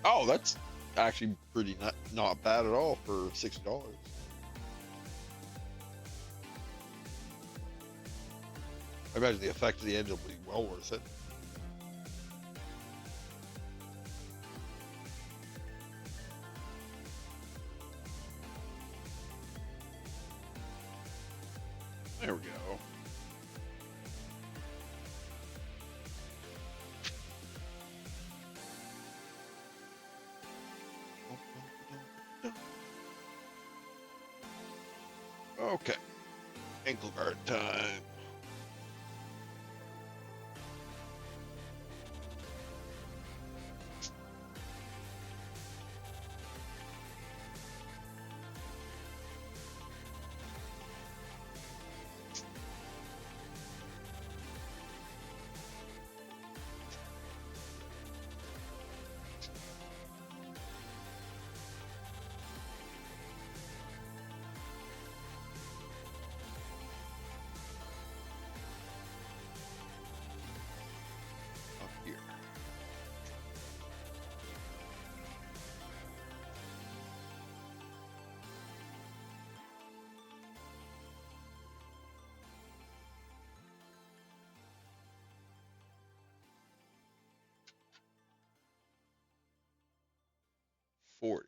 Oh, that's actually pretty not bad at all for $60. I imagine the effect of the engine will be well worth it. There we go. Okay, ankle guard time. Up here. $40.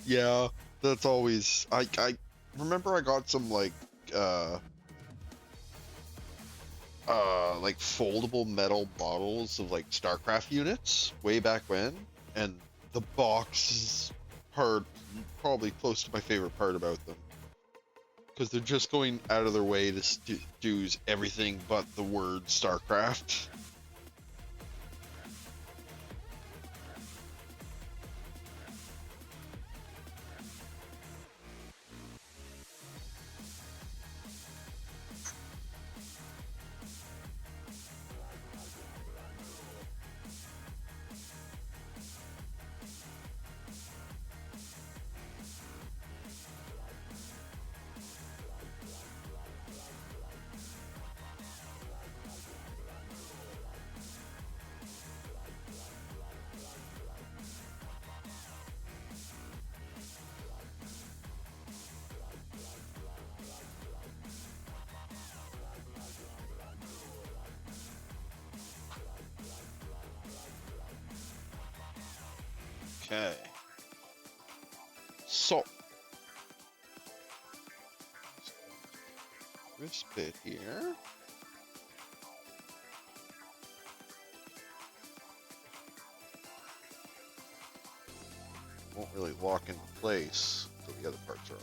Yeah, that's always. I remember I got some uh like foldable metal bottles of like StarCraft units way back when, and the box is part probably close to my favorite part about them because they're just going out of their way to do everything but the word StarCraft. Okay, so this bit here. Won't really lock into place until the other parts are on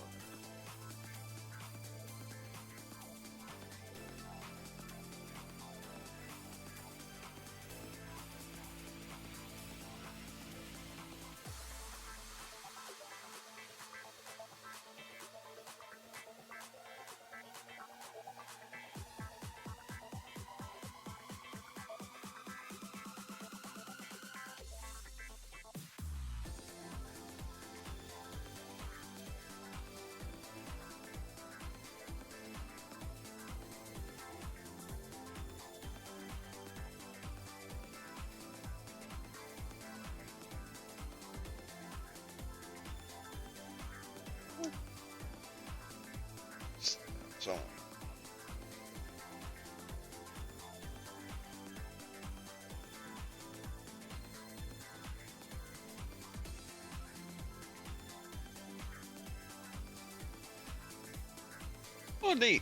Oh, neat.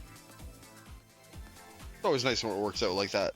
It's always nice when it works out like that.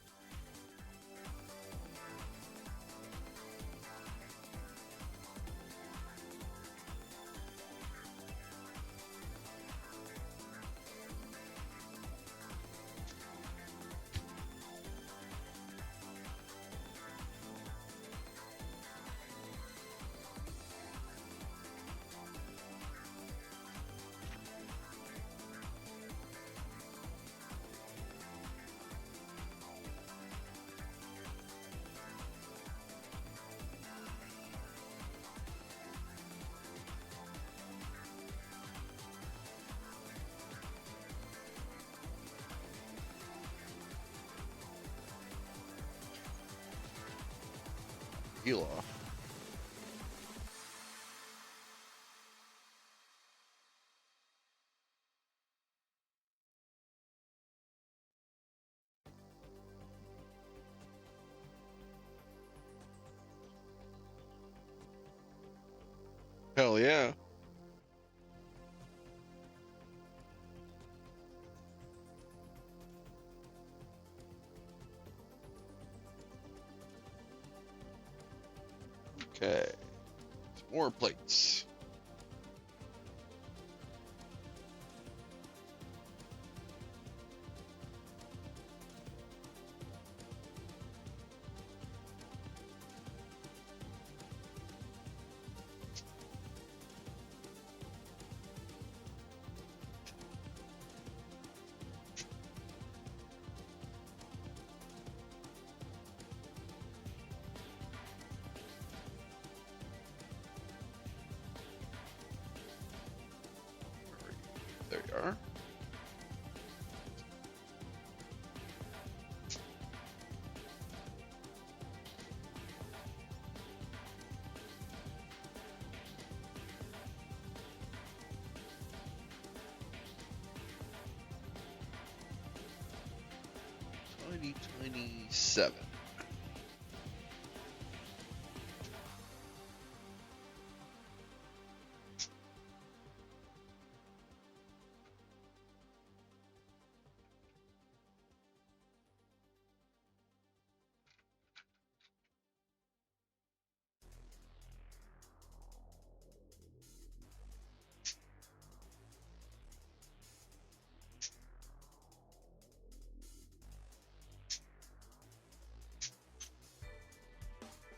Peel off. Hell yeah. Okay. Some more plates. There you are. Tiny 7.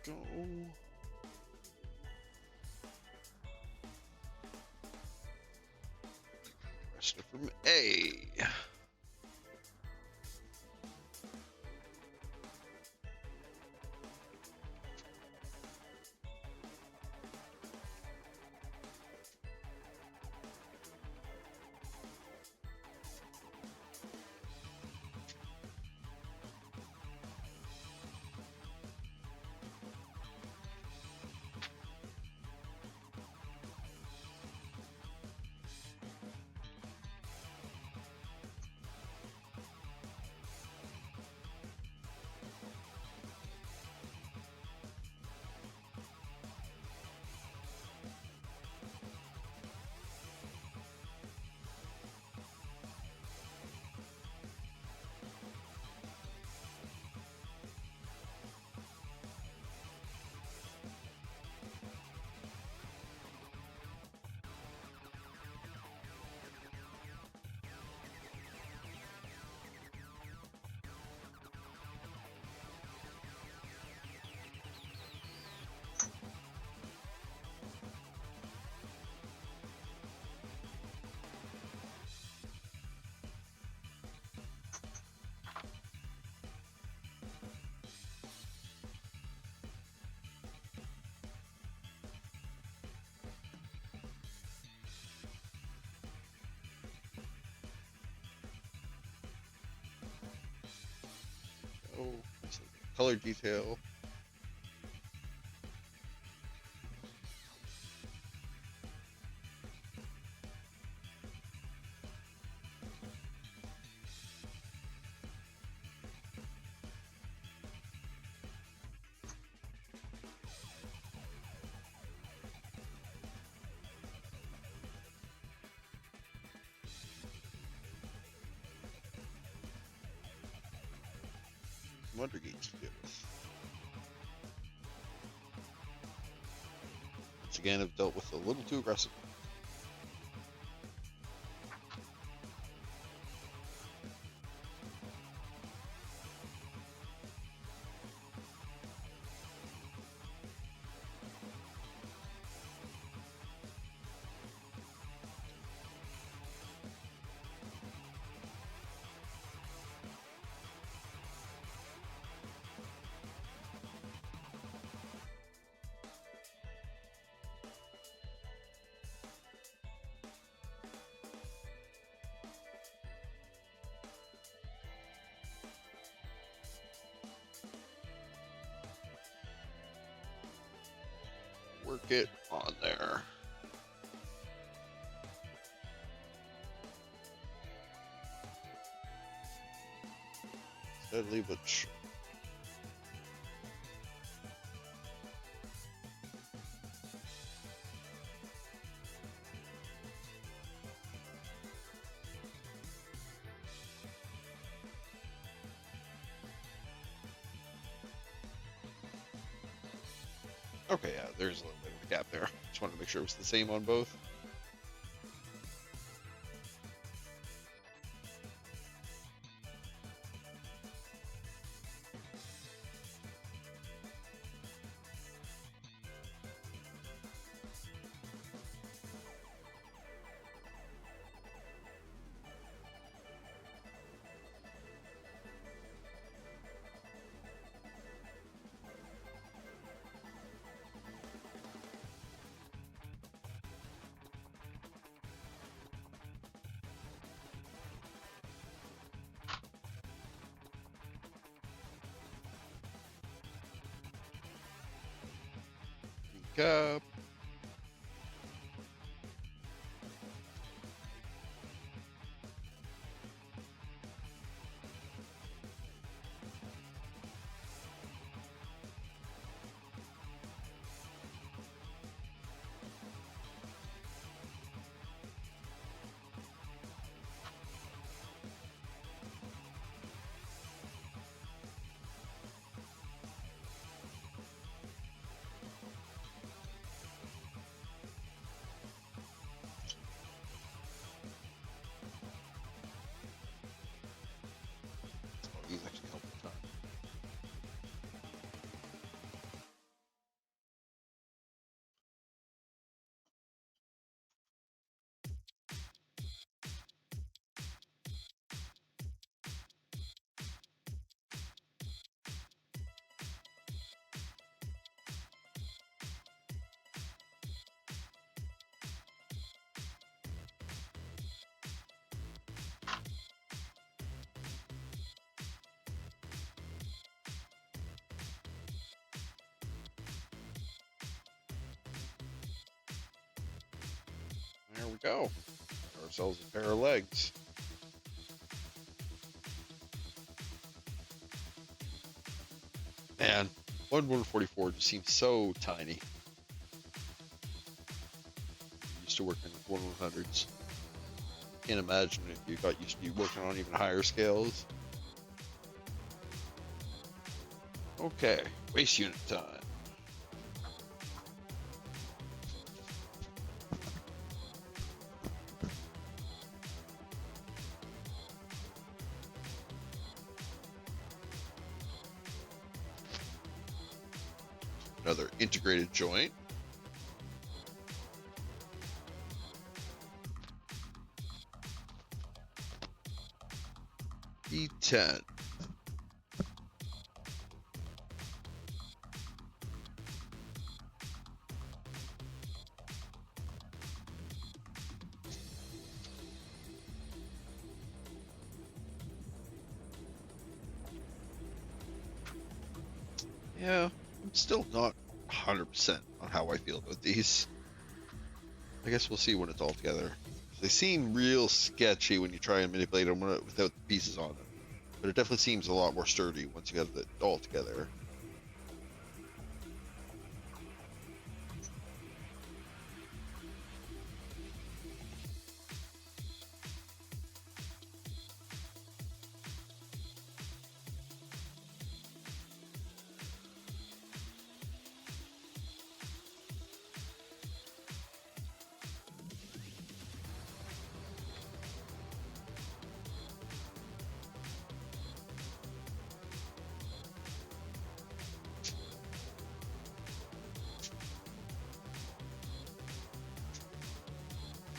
Go. Rest of from A. Oh, it's a color detail. some under geeks to do. Once again, I've dealt with a little too aggressive. Work it on there. Steadily but okay, yeah, there's a little bit of a gap there. Just wanted to make sure it was the same on both. Cup. Oh, these actually help a ton. There we go. Got ourselves a pair of legs. Man, 144 just seems so tiny. Used to working with 100s. Can't imagine if you got used to be working on even higher scales. Okay, waste unit time. Another integrated joint. E10. Yeah, I'm still not 100% on how I feel about these. I guess we'll see when it's all together. They seem real sketchy when you try and manipulate them without the pieces on them. But it definitely seems a lot more sturdy once you have it all together.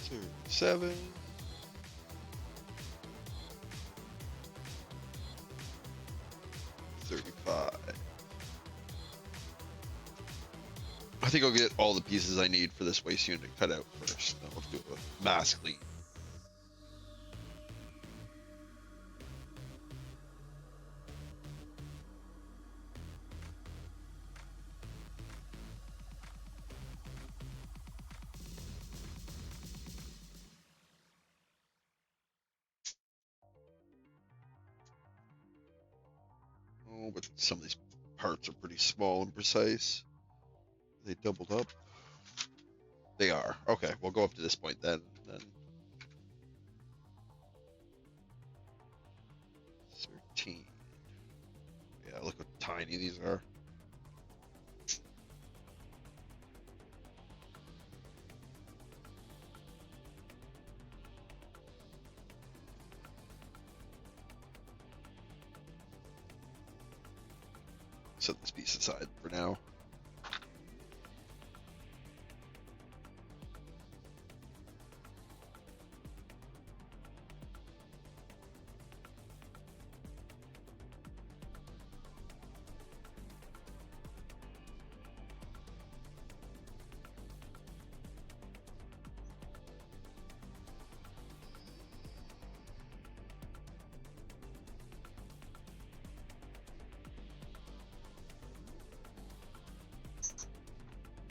37. I think I'll get all the pieces I need for this waist unit cut out first. Then I'll do a mask clean. Oh, but some of these parts are pretty small and precise. They doubled up. They are. Okay, we'll go up to this point then. 13. Yeah, look how tiny these are. Set this piece aside for now.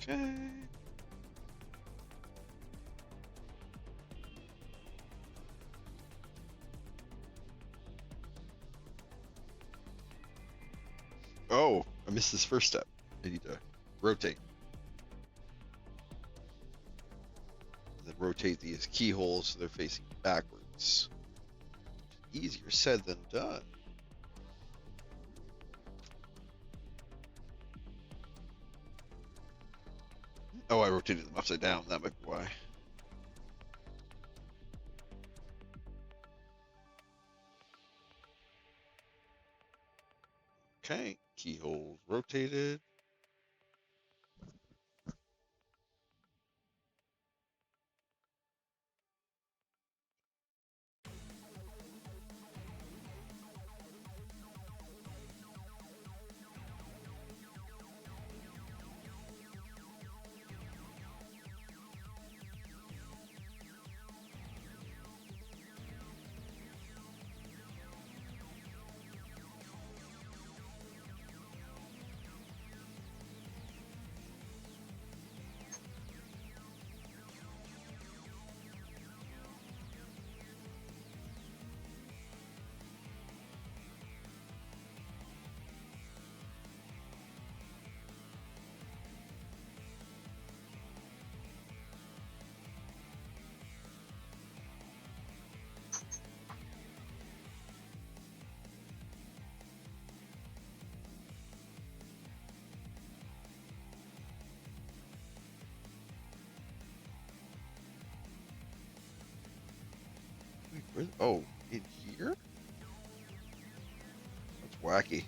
Okay. Oh, I missed this first step. I need to rotate. And then rotate these keyholes so they're facing backwards. Easier said than done. Oh, I rotated them upside down. That might be why. Okay, keyholes rotated. Wait, oh, in here? That's wacky.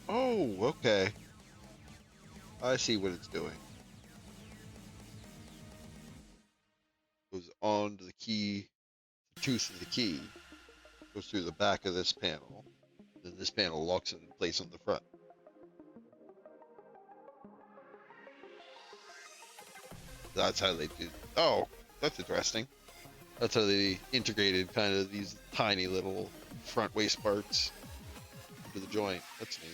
Oh, okay. I see what it's doing. Goes onto the key, the tooth of the key, goes through the back of this panel. Then this panel locks it in place on the front. That's how they did. Oh, that's interesting. That's how they integrated kind of these tiny little front waist parts to the joint. That's neat.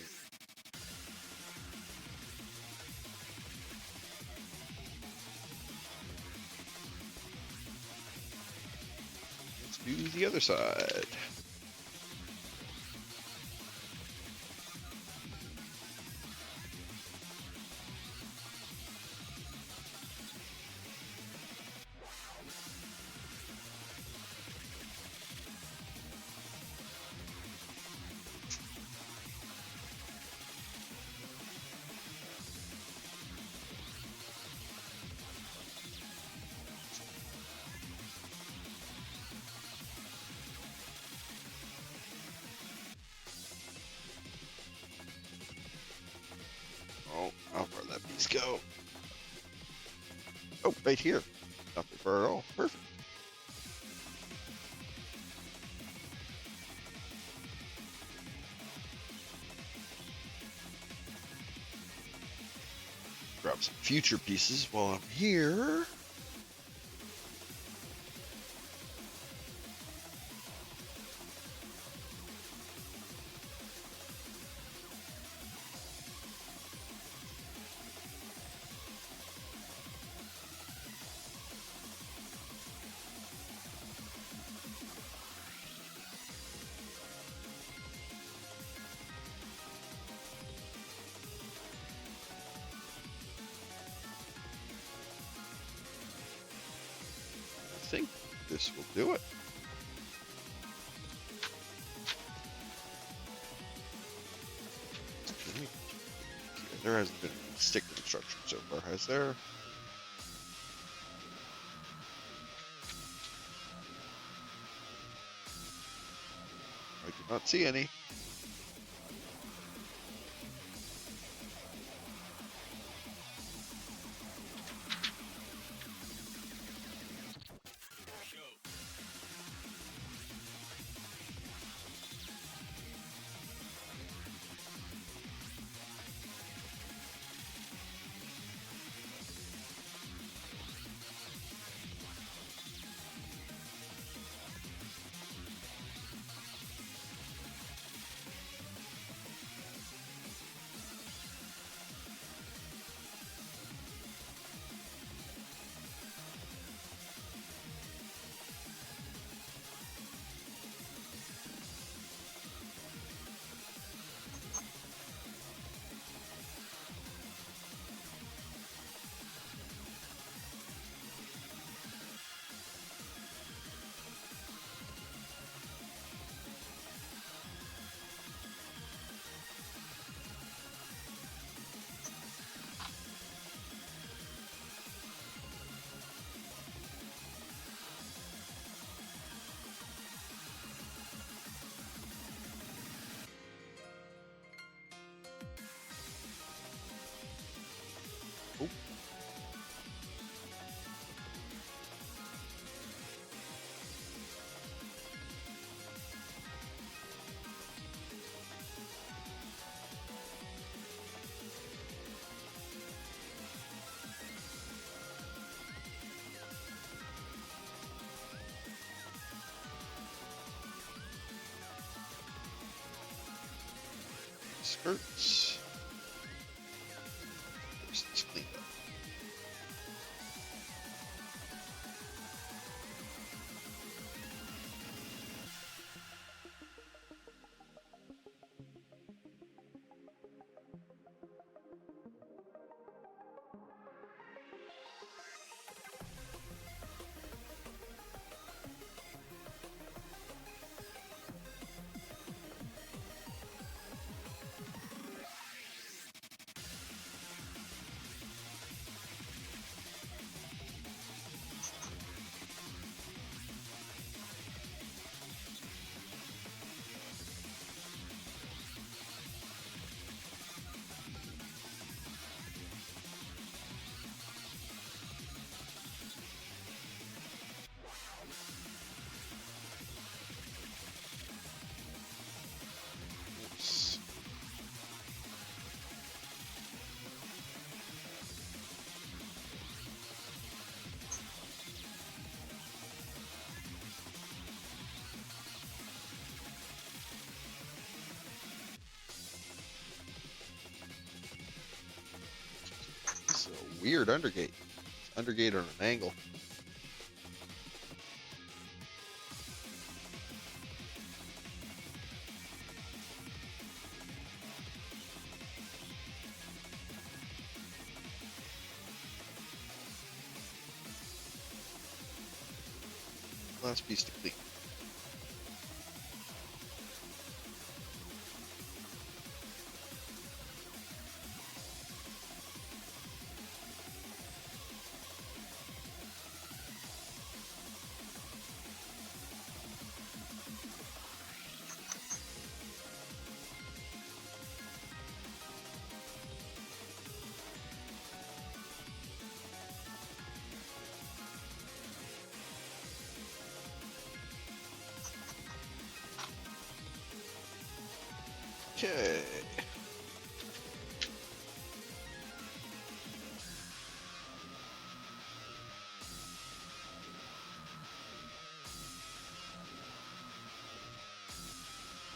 Let's do the other side. Right here. Not very far at all. Perfect. Grab some future pieces while I'm here. I think this will do it. There hasn't been any stick construction so far, has there? I do not see any. Oh, skirts. There's this cleaned up. Nice. This is a weird undergate. Undergate on an angle. Last piece to clean. Okay.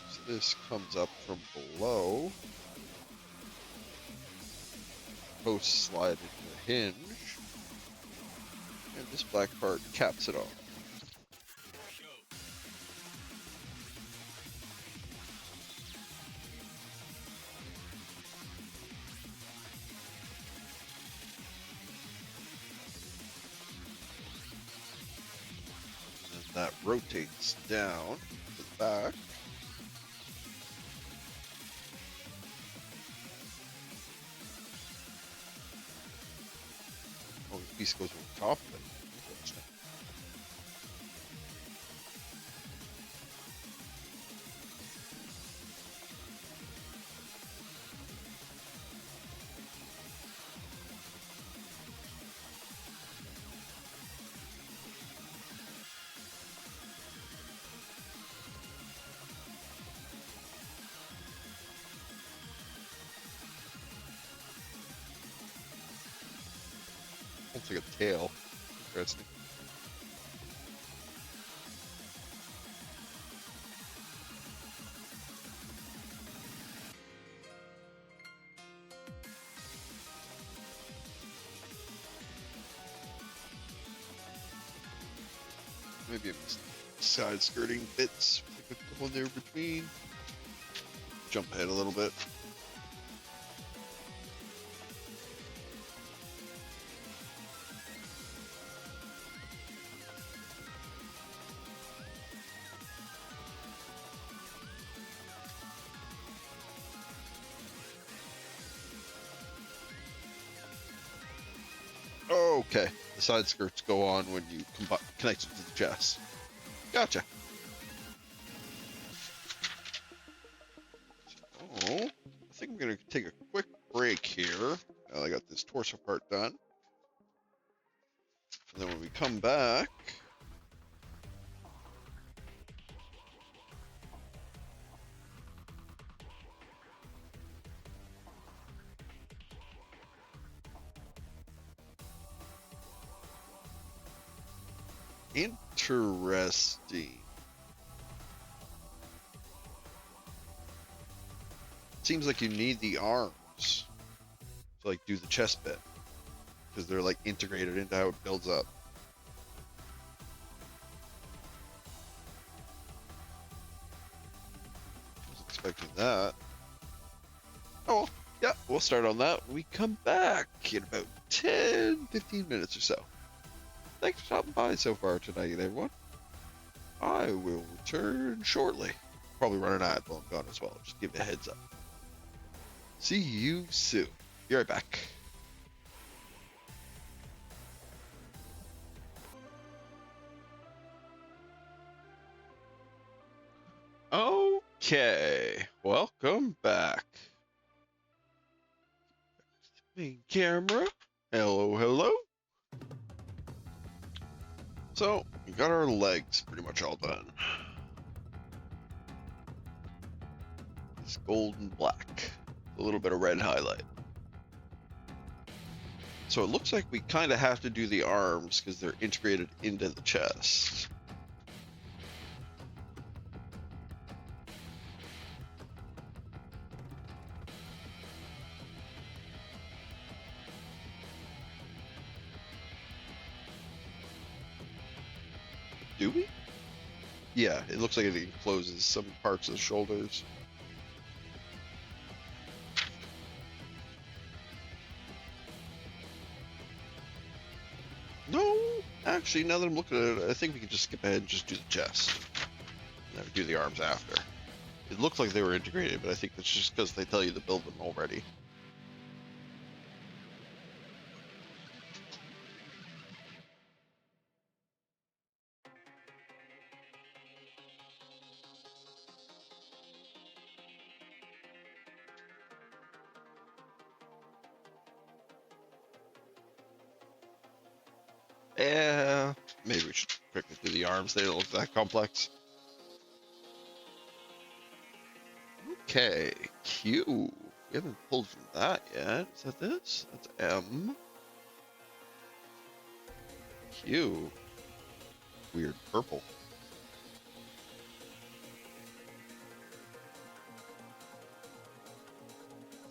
So this comes up from below. Posts slide into the hinge. And this black part caps it off. And then that rotates down to the back. Oh, the piece goes over the top of it. Interesting. Looks like a tail. Interesting. Maybe I missed side skirting bits. Like a one there between. Jump ahead a little bit. Okay, the side skirts go on when you connect it to the chest. Gotcha. So, I think I'm gonna take a quick break here. I got this torso part done. And then when we come back, interesting. Seems like you need the arms to like do the chest bit because they're like integrated into how it builds up. Wasn't expecting that. Oh, well, yeah, we'll start on that when we come back in about 10-15 minutes or so. Thanks for stopping by so far tonight, everyone. I will return shortly. Probably run an ad while I'm gone as well. Just give you a heads up. See you soon. Be right back. Okay, welcome back. Main camera. Hello, hello. So, we got our legs pretty much all done. It's gold and black. A little bit of red highlight. So it looks like we kind of have to do the arms because they're integrated into the chest. Do we? Yeah, it looks like it encloses some parts of the shoulders. No, actually, now that I'm looking at it, I think we can just skip ahead and just do the chest. And then do the arms after. It looked like they were integrated, but I think that's just because they tell you to build them already. Yeah, maybe we should quickly do the arms. They don't look that complex. Okay, Q. We haven't pulled from that yet. Is that this? That's M. Q. Weird purple.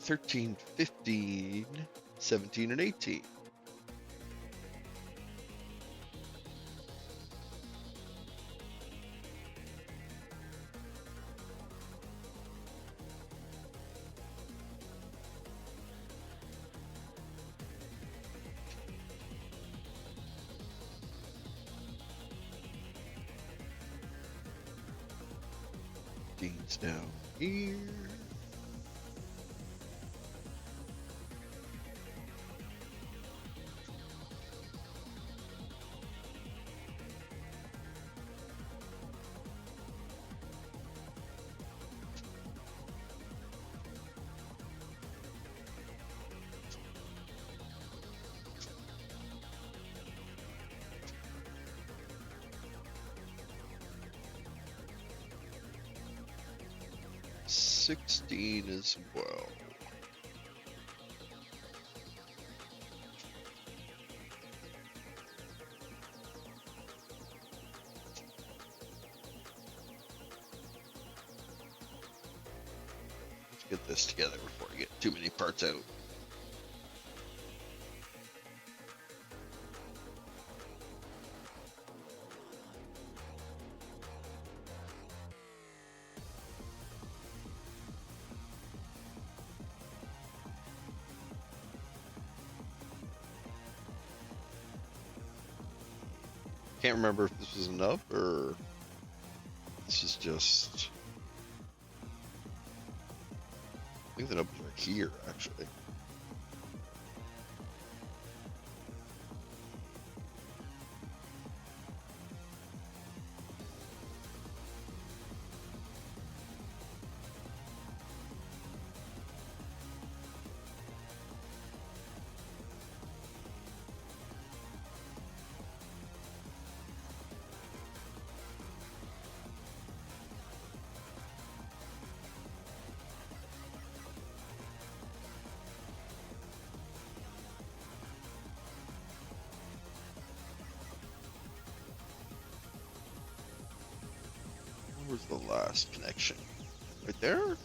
13, 15, 17, and 18. Dean's down here. $16 as well. Let's get this together before I get too many parts out. Can't remember if this was an up or this is just. I think the numbers are here actually. Where's the last connection? Right there?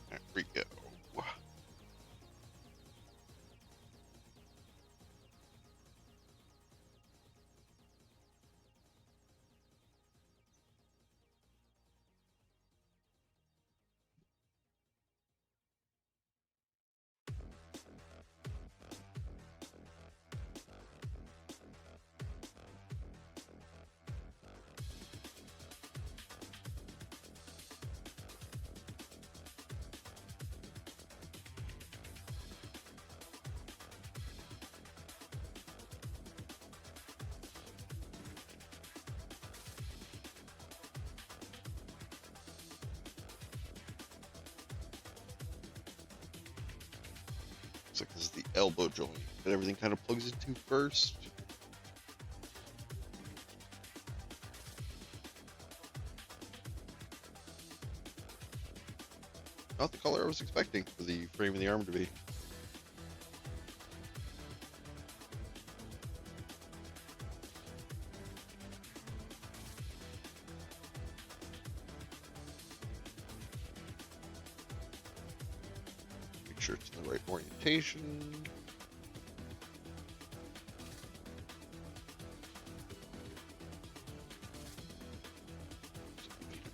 There we go. Looks like this is the elbow joint that everything kind of plugs into first. Not the color I was expecting for the frame of the arm to be. Make sure it's in the right orientation.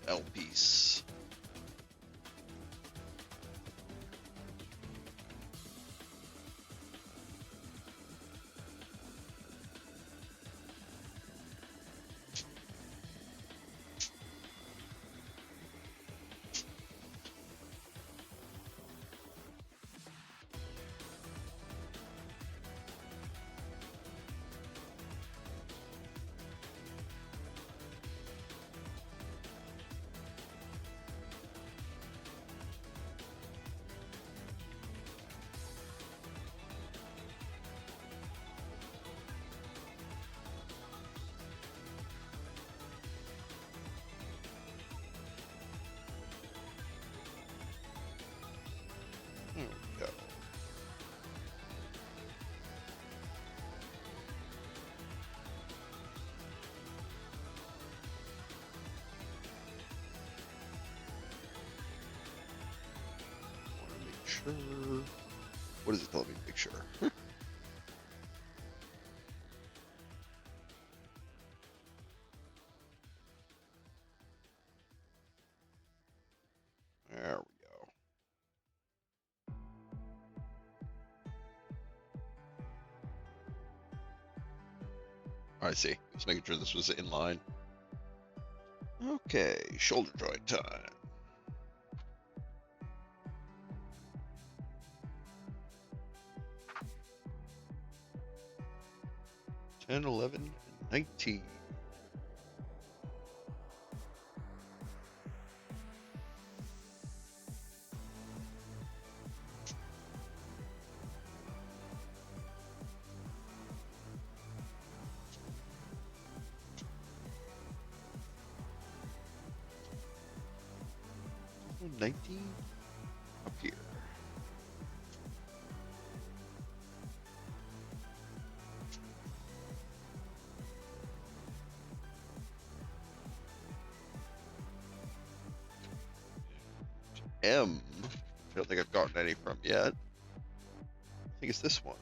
L piece. sure. What is it telling me to make sure? There we go. I see. Just making sure this was in line. Okay, shoulder joint time. Ten, 11, and 19. Oh, 19 up here. M. I don't think I've gotten any from yet. I think it's this one.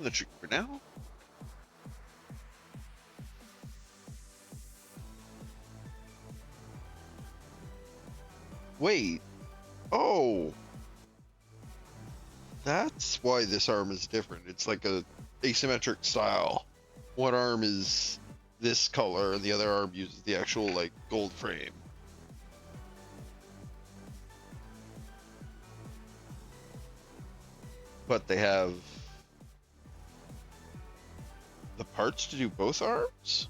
That's trick for now. Wait. Oh. That's why this arm is different. It's like a asymmetric style. One arm is this color, and the other arm uses the actual like gold frame. But they have the parts to do both arms?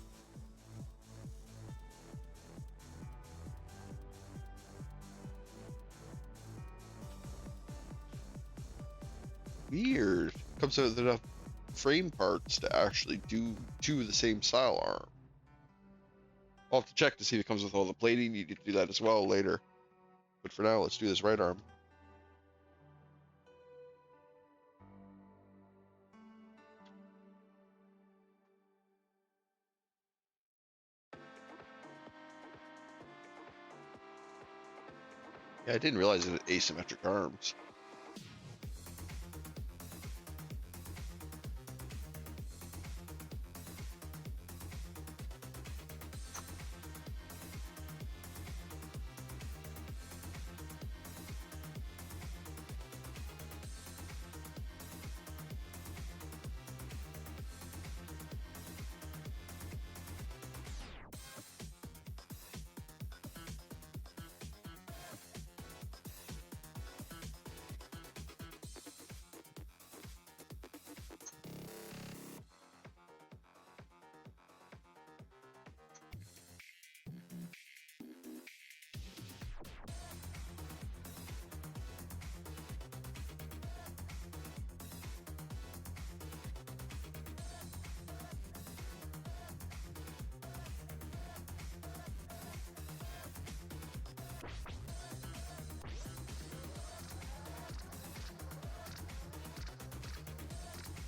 Weird. Comes out with enough frame parts to actually do two of the same style arm. I'll have to check to see if it comes with all the plating. You need to do that as well later. But for now, let's do this right arm. Yeah, I didn't realize it had asymmetric arms.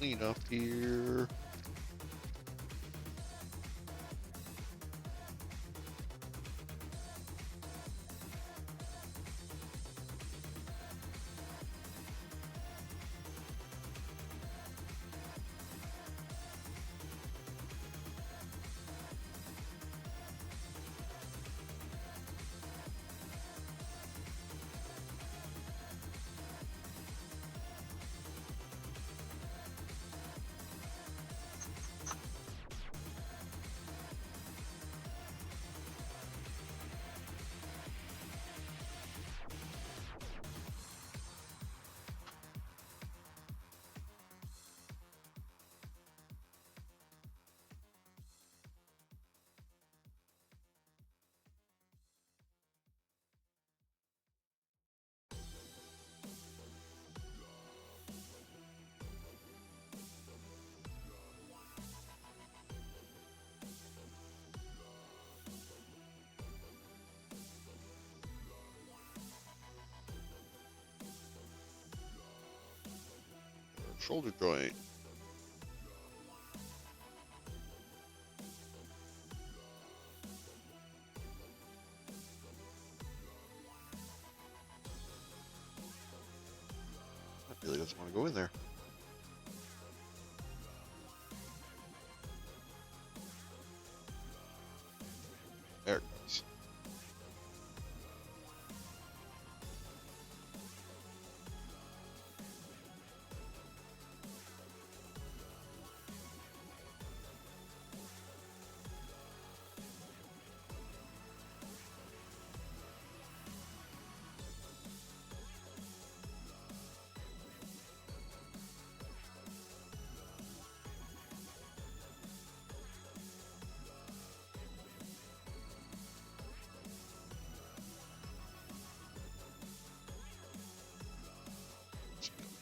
Clean up here. shoulder joint. That really doesn't want to go in there. There it goes.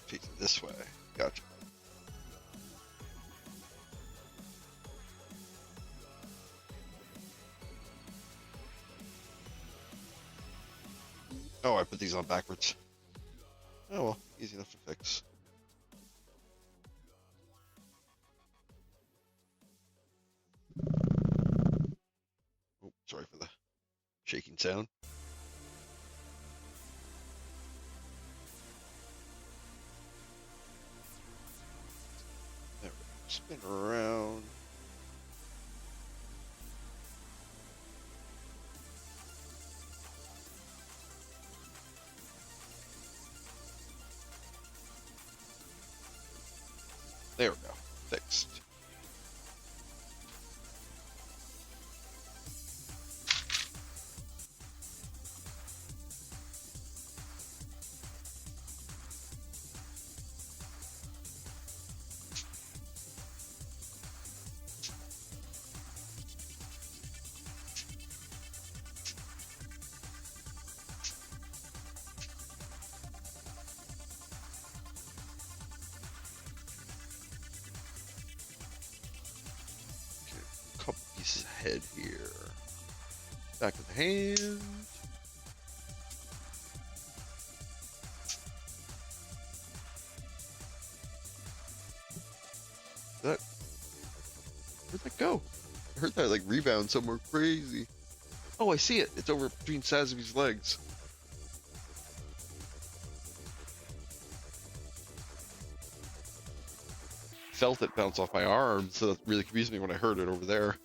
Take it this way. Gotcha. Oh, I put these on backwards. Oh well, easy enough to fix. Oh, sorry for the shaking sound. There we go. Spin around. There we go. Fixed. Couple pieces ahead here. Back of the hand. That, where'd that go? I heard that like rebound somewhere crazy. Oh, I see it. It's over between Sazabi's legs. Felt it bounce off my arm, so that really confused me when I heard it over there.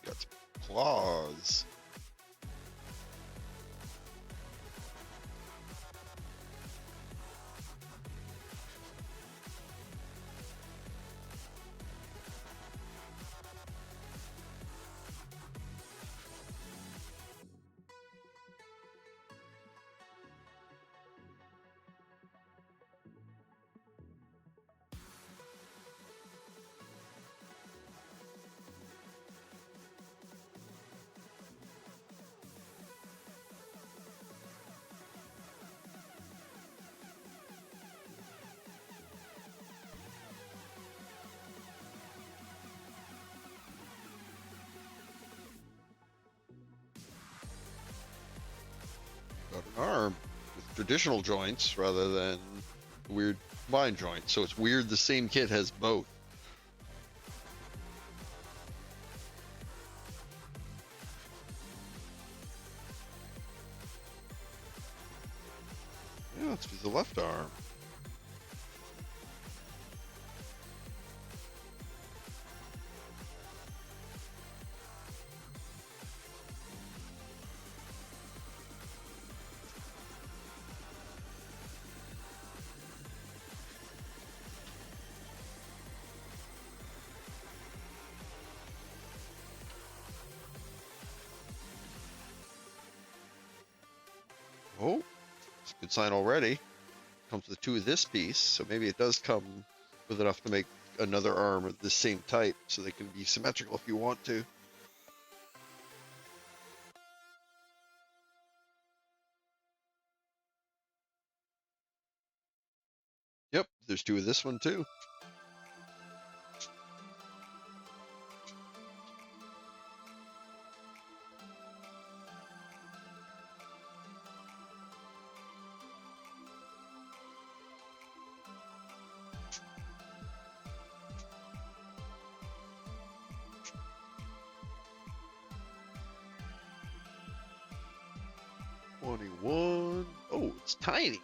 Got some claws. got an arm with traditional joints rather than weird combined joints. So it's weird the same kit has both. Yeah, let's use the left arm. Oh, it's a good sign already. Comes with two of this piece, so maybe it does come with enough to make another arm of the same type, so they can be symmetrical if you want to. Yep, there's two of this one too. $21. Oh, it's tiny.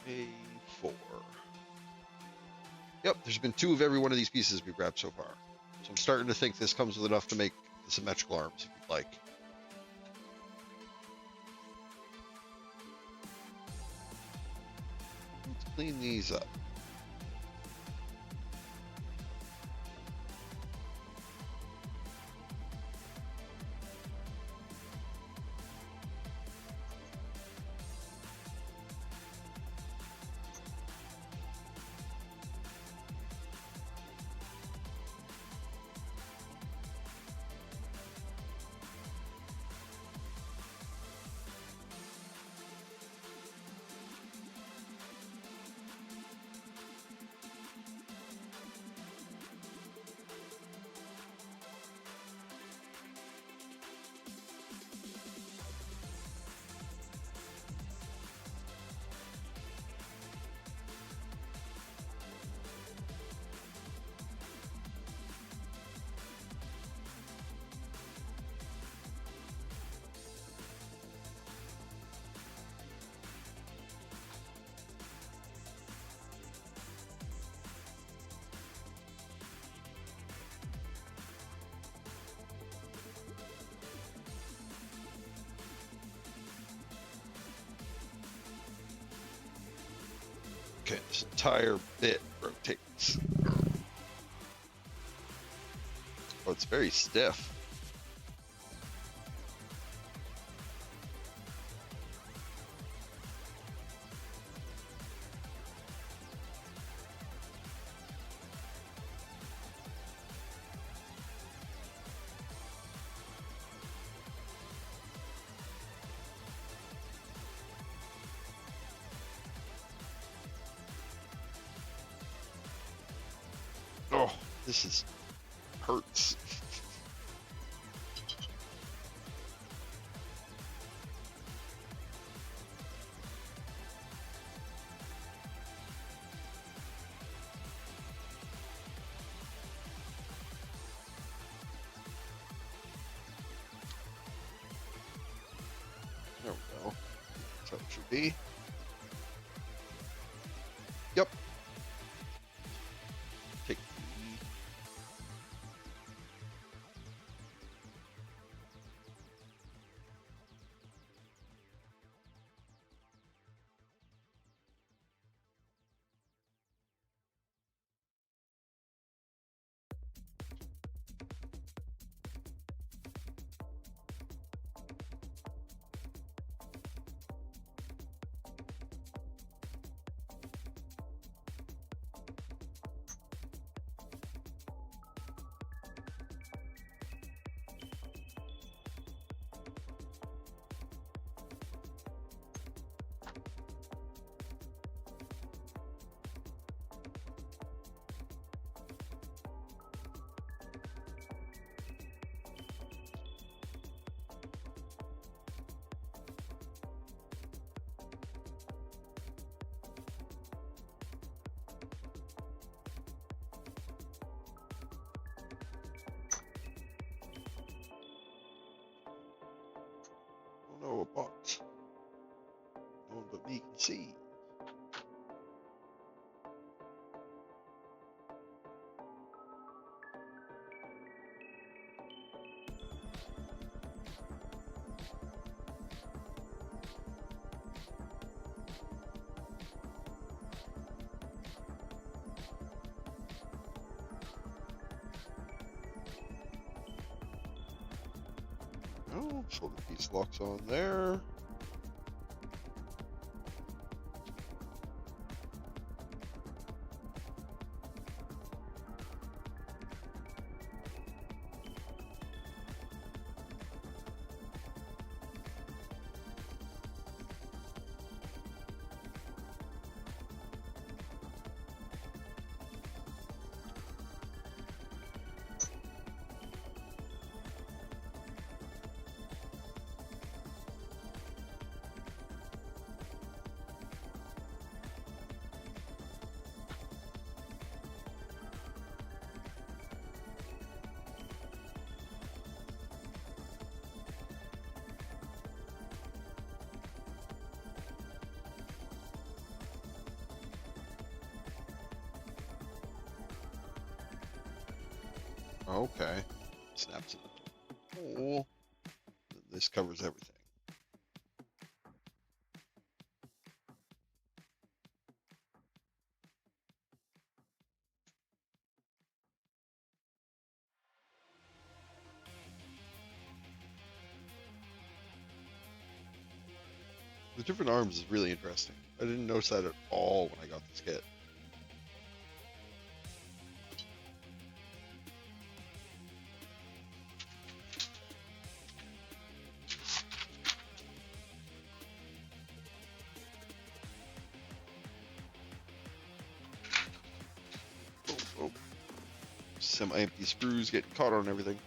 A4. Yep, there's been two of every one of these pieces we've grabbed so far. So I'm starting to think this comes with enough to make the symmetrical arms if you'd like. Let's clean these up. Okay, this entire bit rotates. Oh, it's very stiff. Oh, this is hurts. There we go. That's how it should be. Yep. Take know a box. No one but me can see. Oh, shoulder piece locks on there. Okay. Snaps it. Oh, this covers everything. The different arms is really interesting. I didn't notice that at all when I got this kit. Oh, oh. Semi-empty screws getting caught on everything.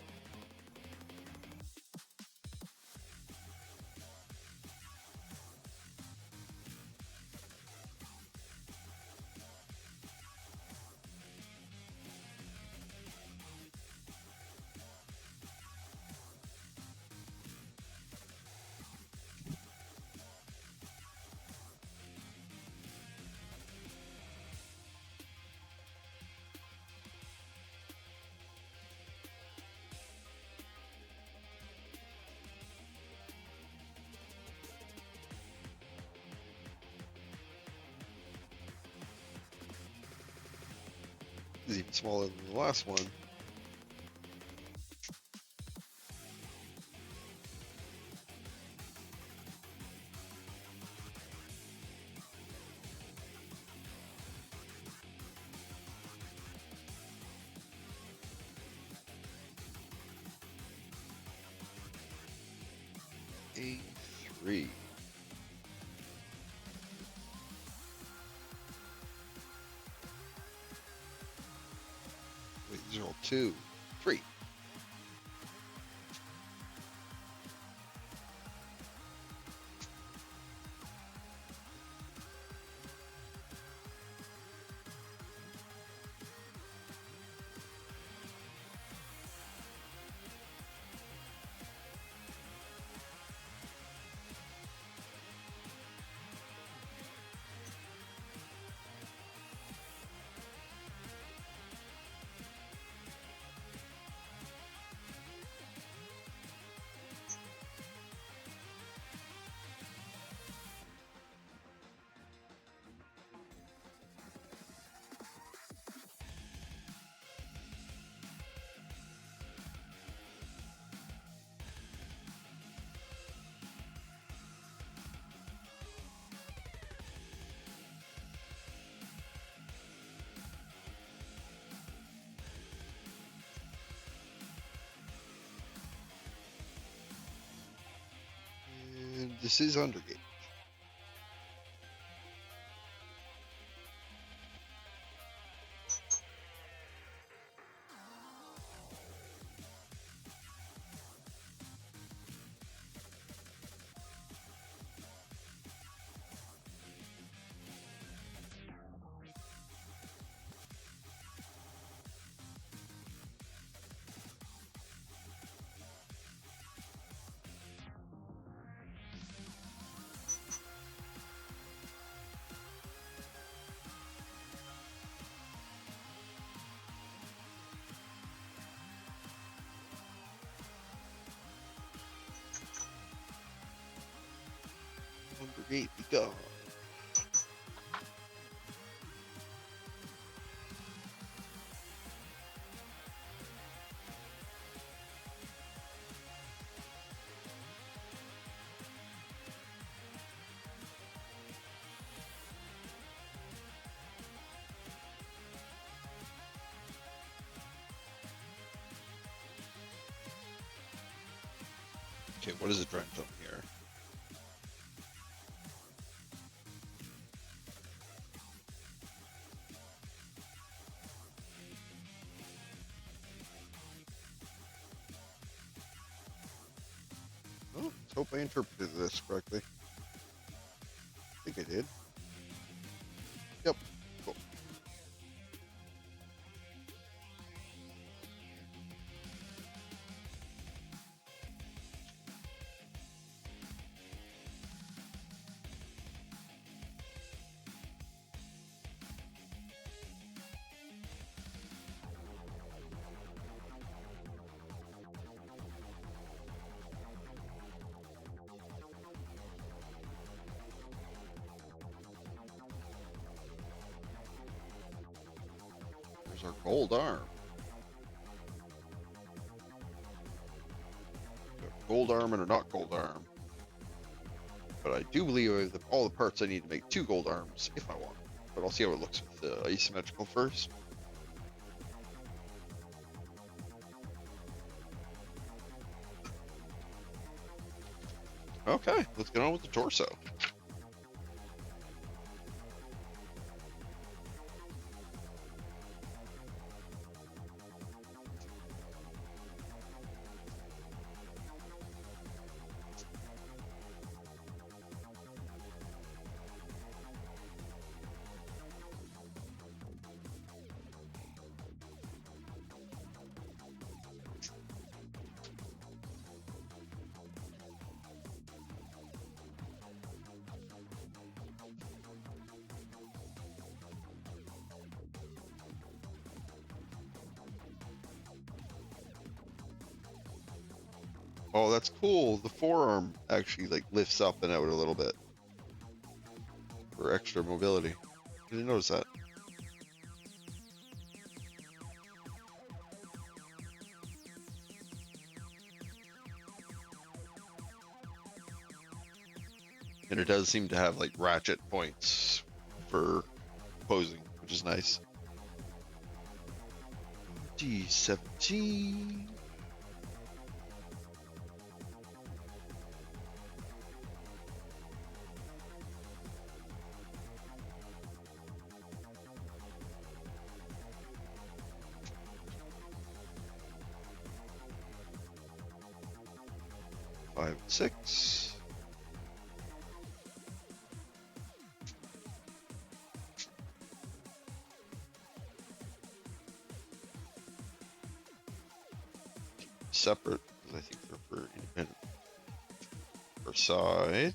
It's even smaller than the last one. A3. Wait, these are all 2, 3. And this is undergate. Here we go. Okay, what is it trying to tell me here? Oh, let's hope I interpreted this correctly. I think I did. Yep. Cool. There's our gold arm. Gold arm and a not gold arm. But I do believe I have all the parts I need to make 2 gold arms if I want. But I'll see how it looks with the asymmetrical first. Okay, let's get on with the torso. Oh, that's cool. The forearm actually like lifts up and out a little bit for extra mobility. Didn't notice that. And it does seem to have like ratchet points for posing, which is nice. D17. Five, 6. Separate, because I think they're for independent. Per side.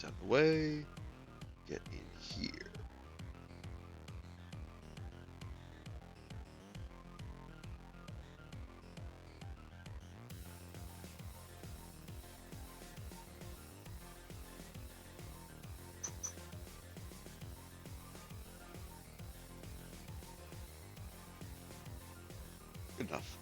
Out of the way. Get in here. Good enough.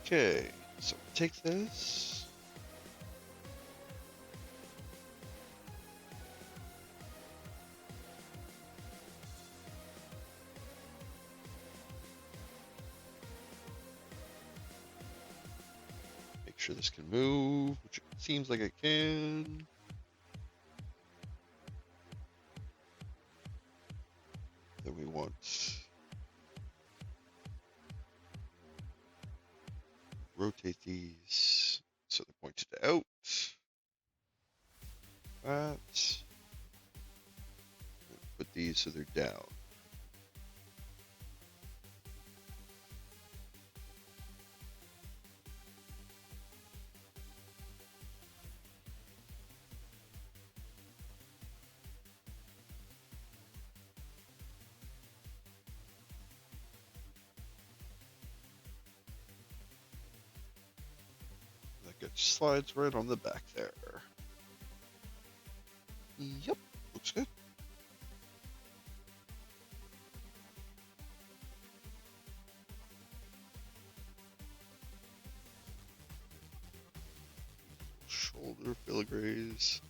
Okay, so take this. Make sure this can move, which it seems like it can. Then we want rotate these so they're pointed out. That. Put these so they're down. That gets slides right on the back there. Yep, looks good. Shoulder filigrees.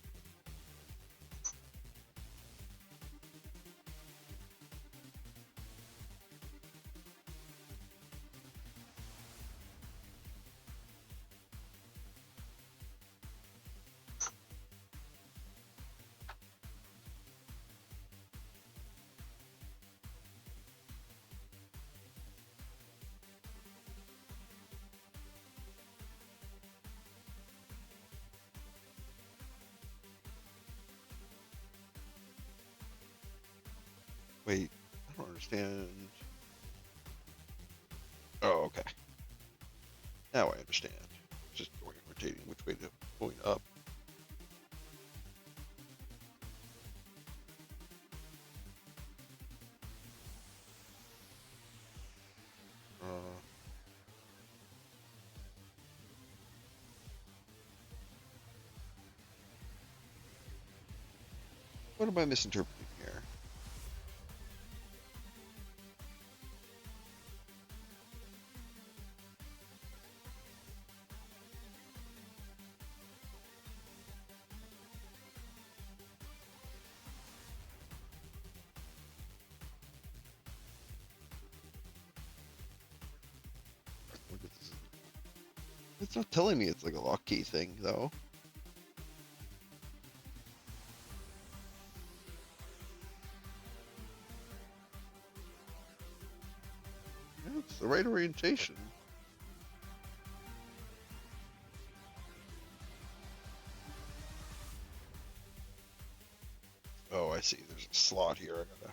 Wait, I don't understand. Oh, okay. Now I understand. Just going and rotating which way to point up. Uh, what am I misinterpreting here? Look at this. It's not telling me it's like a lock key thing, though. Yeah, it's the right orientation. Oh, I see. There's a slot here. I gotta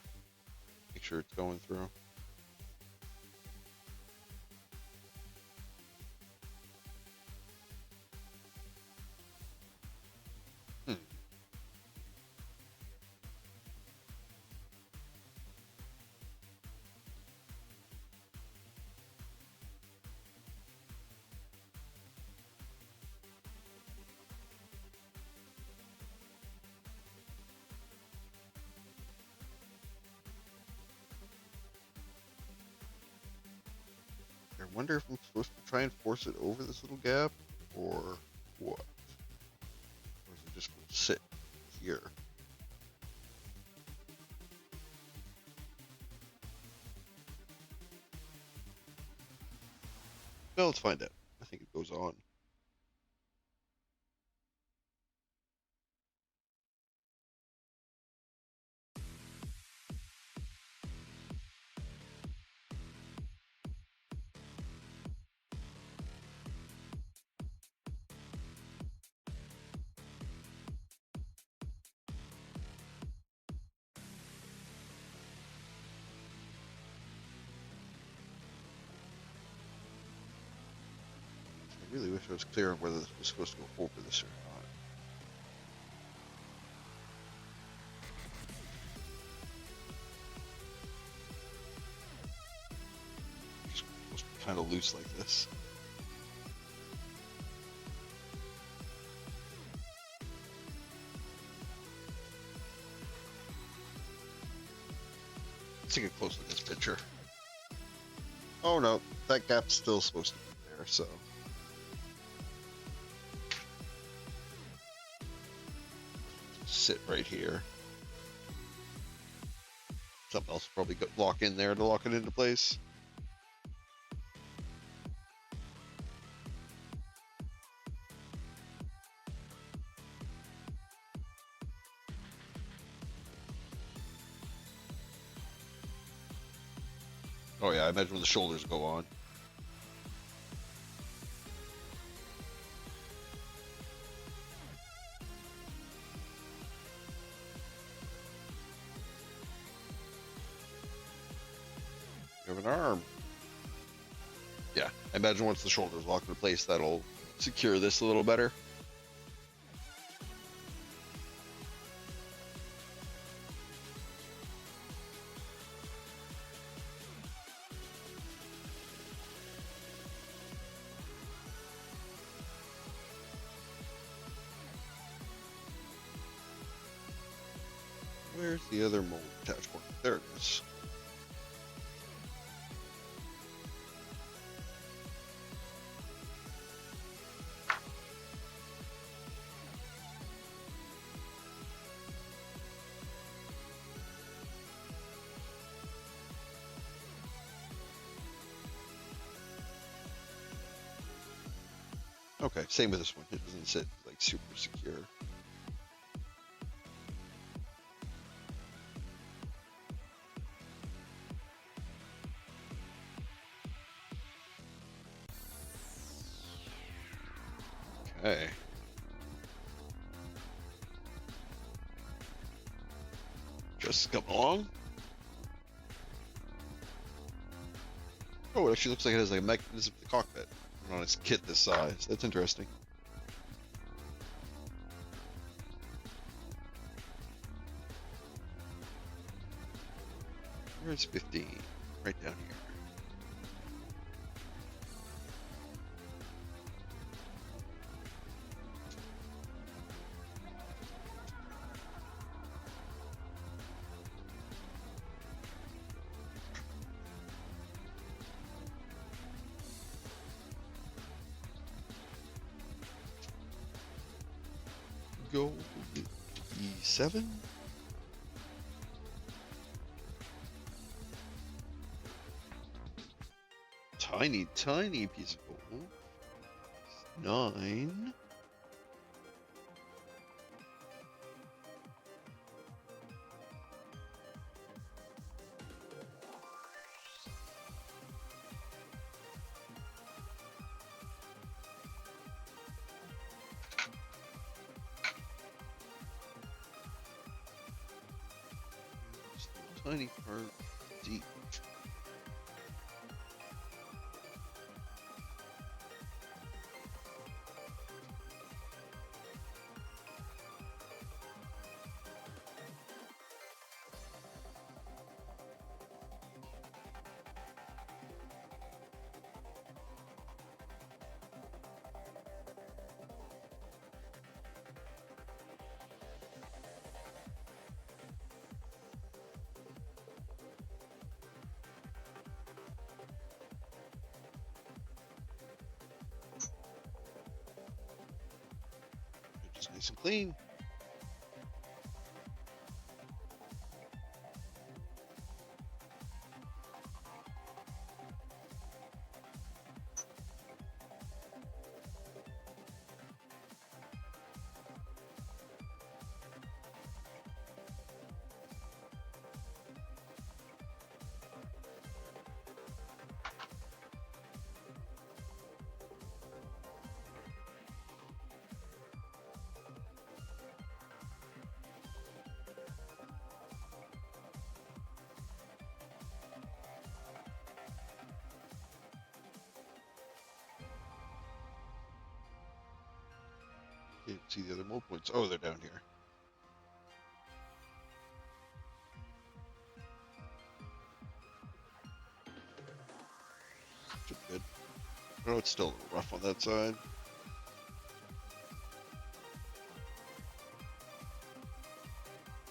make sure it's going through. Hmm. I wonder if I'm supposed to try and force it over this little gap, or what? Or is it just going to sit here? Well, let's find out. I think it goes on. I really wish I was clear on whether this was supposed to go over this or not. It's supposed to be kind of loose like this. Let's take a close look at this picture. Oh no, that gap's still supposed to be so. Sit right here. Something else will probably lock in there to lock it into place. Oh yeah, I imagine when the shoulders go on. You have an arm. Yeah, I imagine once the shoulders lock into place, that'll secure this a little better. Where's the other mold attach point? There it is. Okay, same with this one. It doesn't sit like super secure. Okay. Just come along. Oh, it actually looks like it has like a mechanism for the cockpit on its kit this size. That's interesting. Where's 15? Right down here. Go E7. Tiny, tiny piece of gold. 9. Tiny part D. Just nice and clean. Can't see the other mold points. Oh, they're down here. Should be good. Oh, it's still a little rough on that side.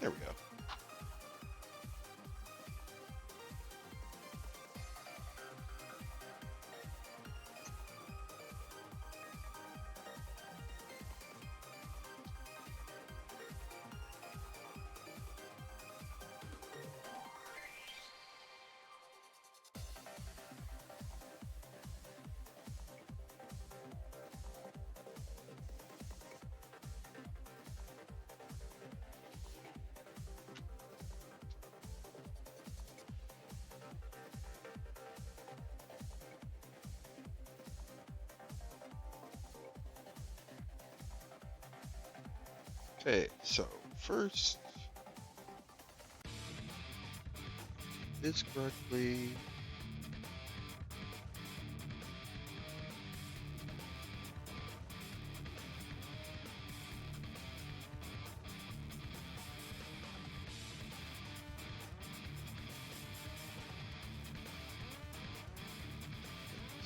There we go. Okay, so first, this correctly.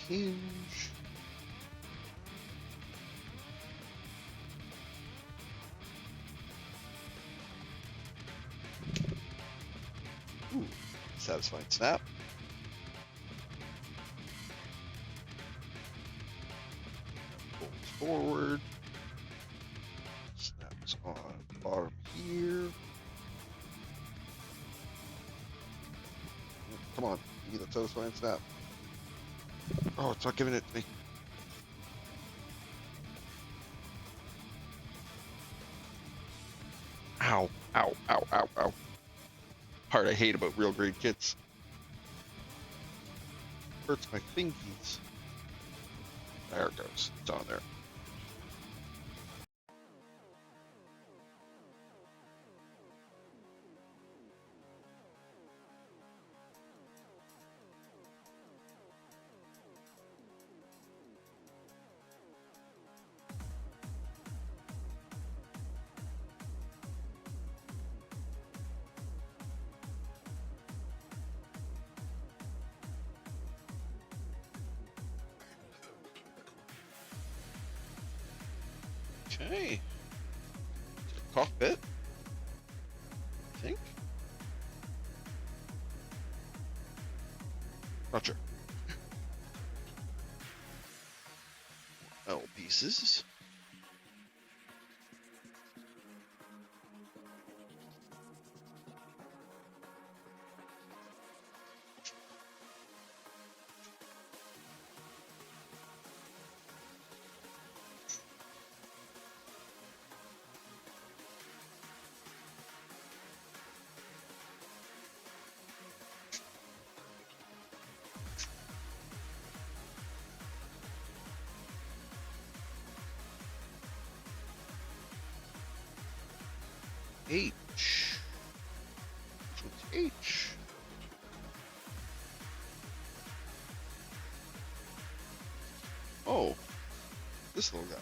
Hinge. Ooh, satisfying snap. Pulls forward. Snaps on bottom here. Come on, give me the satisfying snap. Oh, it's not giving it to me. Ow, ow, ow, ow, ow. Part I hate about real grade kits. Hurts my fingies. There it goes. It's on there. Okay. Cockpit, I think. Not sure. Metal pieces. H. Which one's H? Oh, this little guy.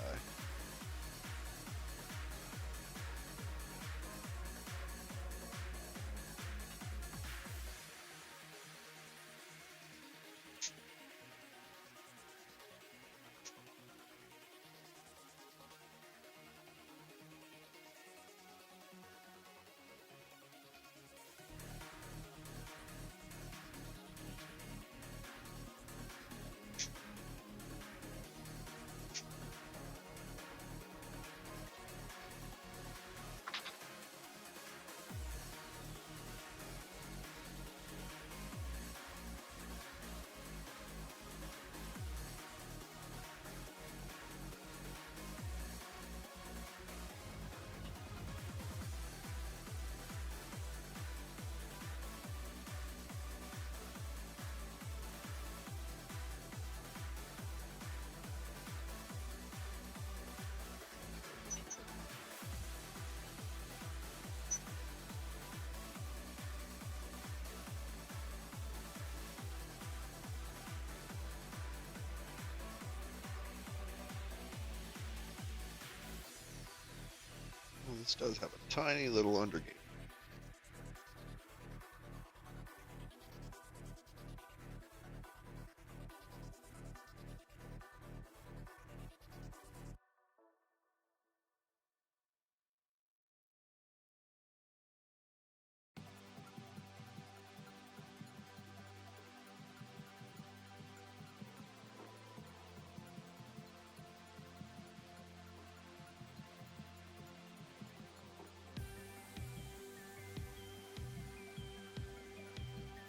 Well, this does have a tiny little undergate.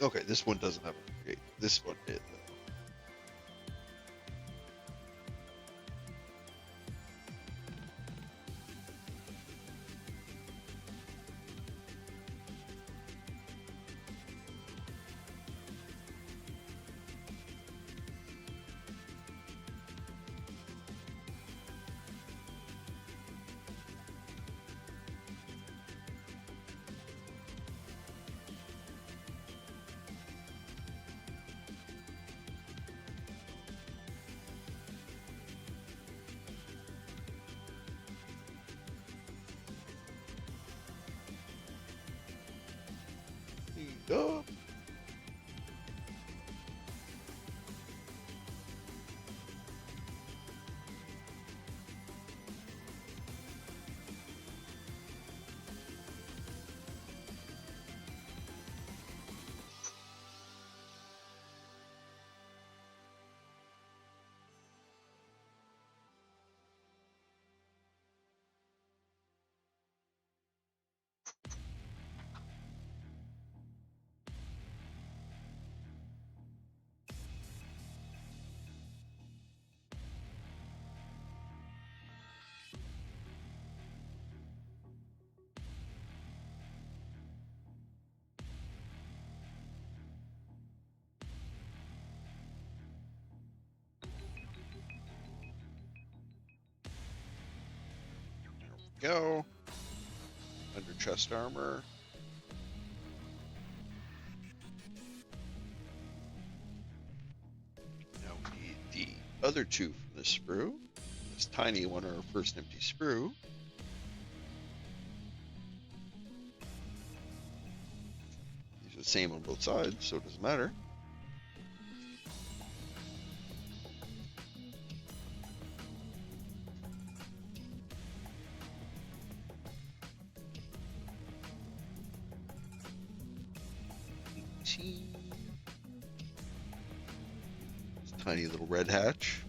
Okay, this one doesn't have an undergate. This one did, though. Yup. Go. Under chest armor. Now we need the other two from this sprue. This tiny one, our first empty sprue. These are the same on both sides, so it doesn't matter. Tiny little red hatch.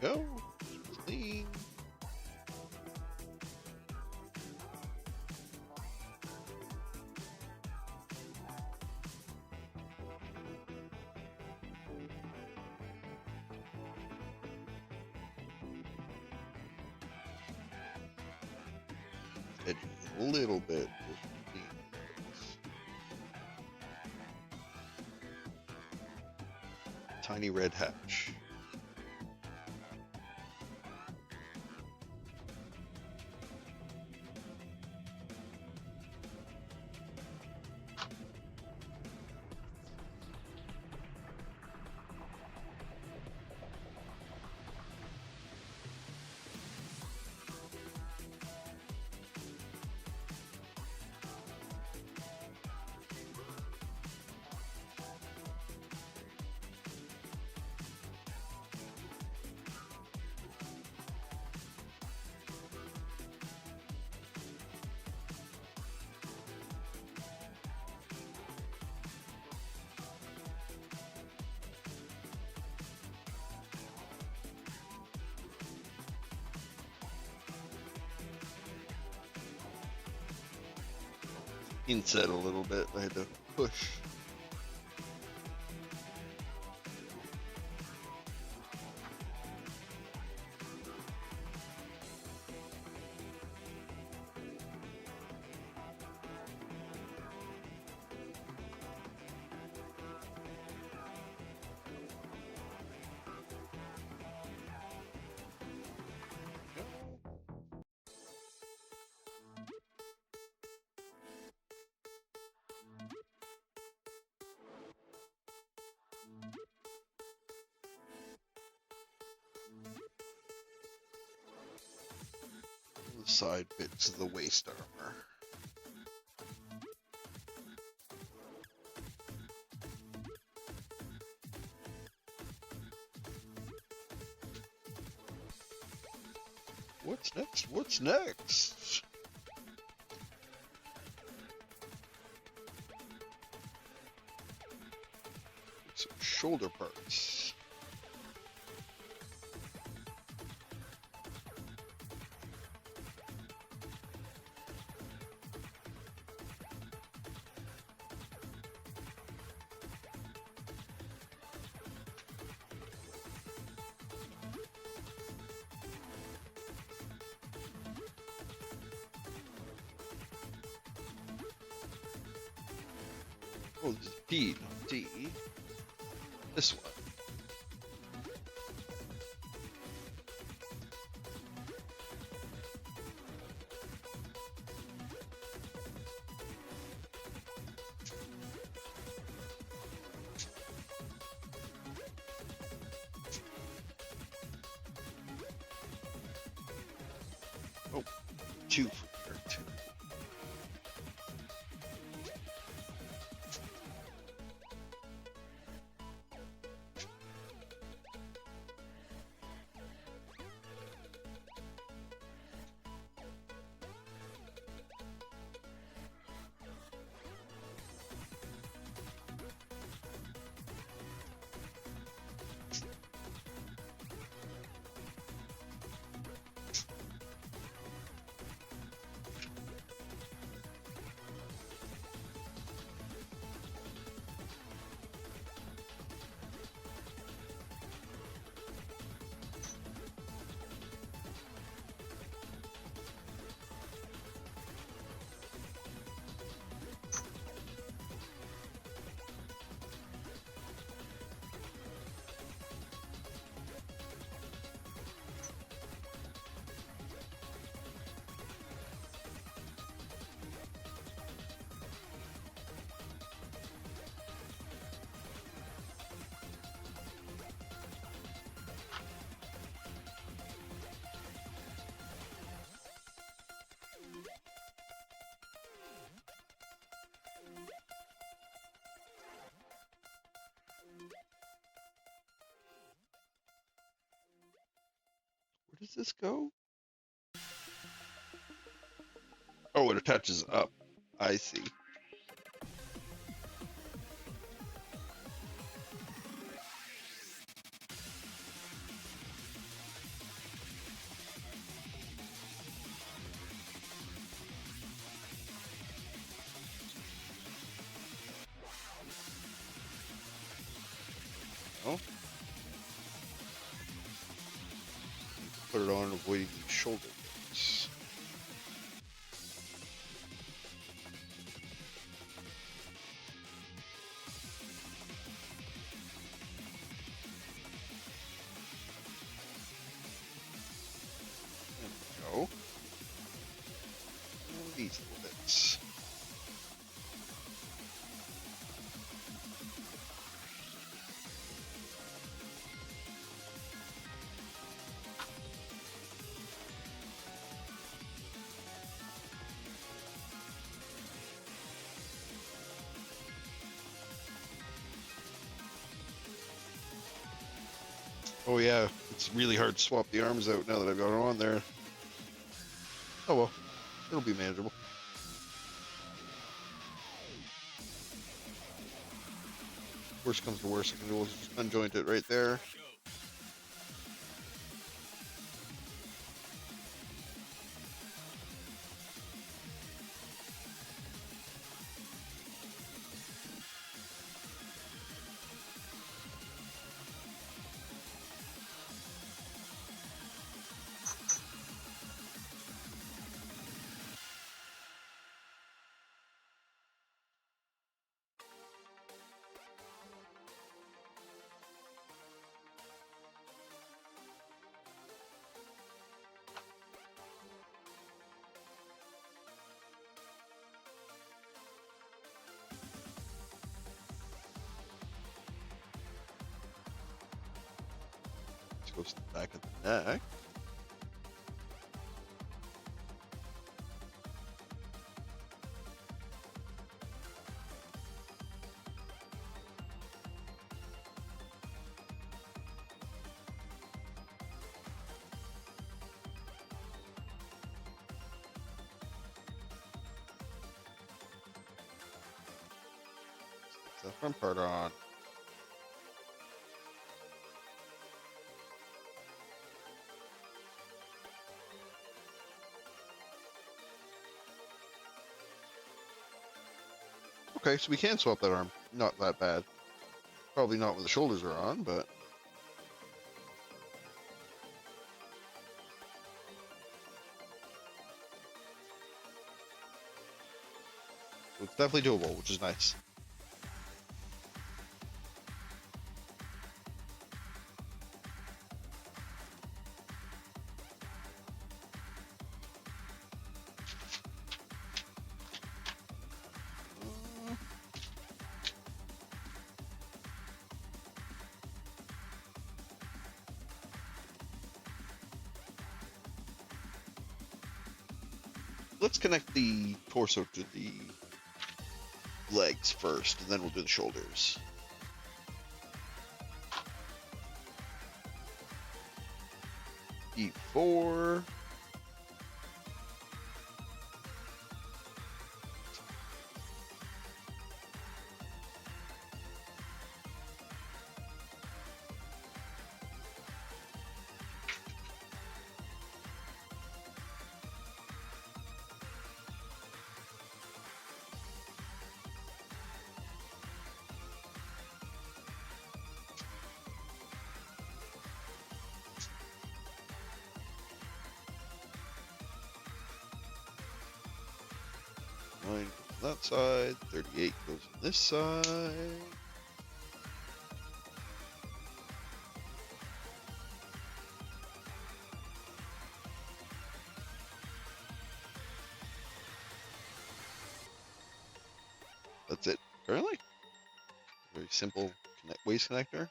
Go. Clean. Edging a little bit. Tiny red hatch. Inset a little bit. I had to push. side bits of the waist armor. What's next? What's next? Some shoulder parts. Oh, this is P, not D. This one. Oh, two from here, two. Where does this go? Oh, it attaches up. I see. Oh, put it on avoiding the shoulder bits. There we go. And these little bits. Oh yeah, it's really hard to swap the arms out now that I've got it on there. Oh well, it'll be manageable. Worst comes to worst, I can always just unjoint it right there. This goes to the back of the neck. the front part on. Okay, so we can swap that arm. Not that bad. Probably not when the shoulders are on, but it's definitely doable, which is nice. Let's connect the torso to the legs first, and then we'll do the shoulders. E4. Nine goes on that side. 38 goes on this side. That's it, currently. Very simple waist connector.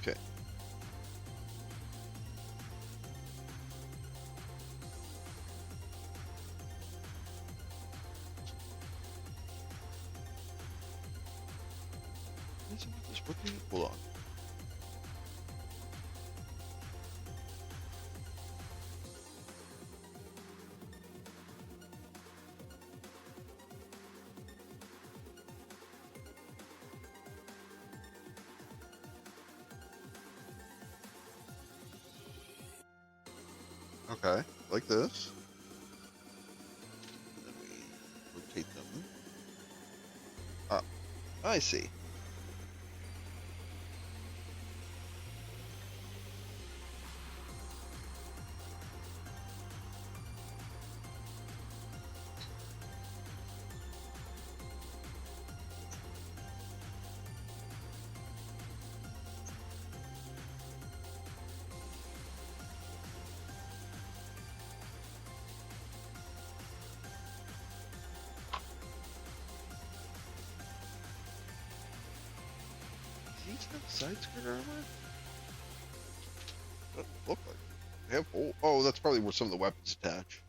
Okay. Hold on. Okay, like this. And then we rotate them. Ah, I see. These have side skirt armor? What look like? They have oh, that's probably where some of the weapons attach.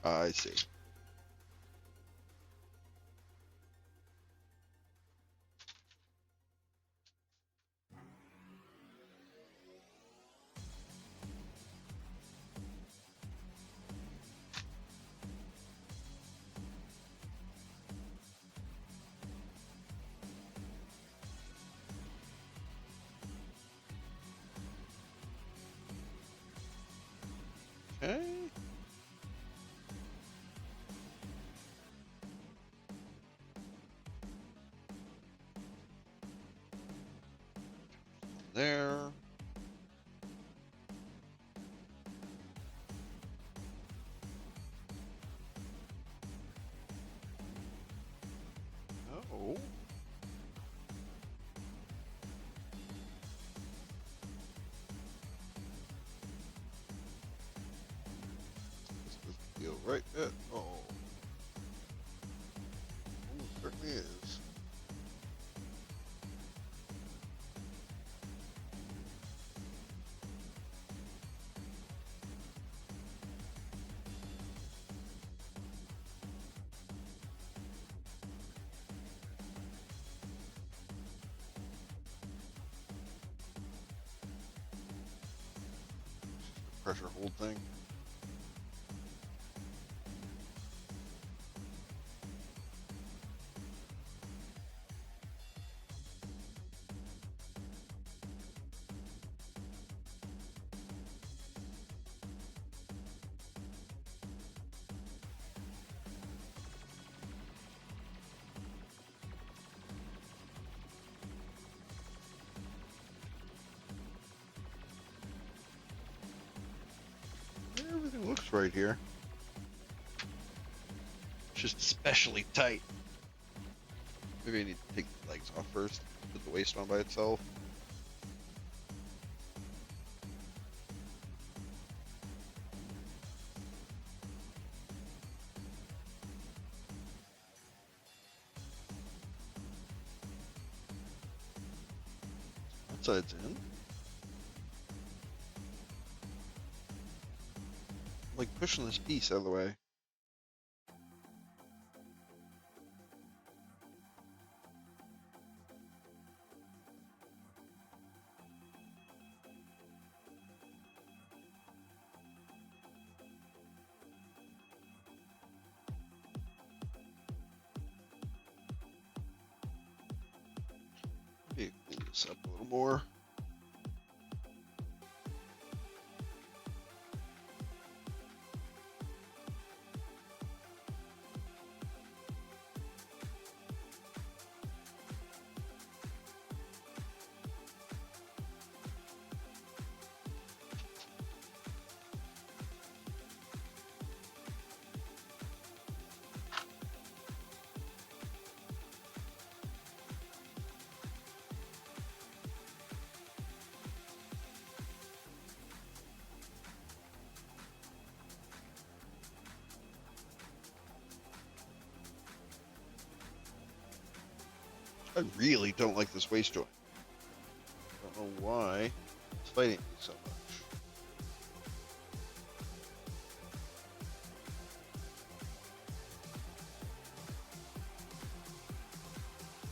I see. Okay. There. Oh. This doesn't feel right at all. Oh, it certainly is. Pressure hold thing. Everything looks right here. It's just especially tight. Maybe I need to take the legs off first. Put the waist on by itself. That side's in. I'm like pushing this piece out of the way. Maybe clean this up a little more. I really don't like this waist joint. I don't know why it's fighting me so much.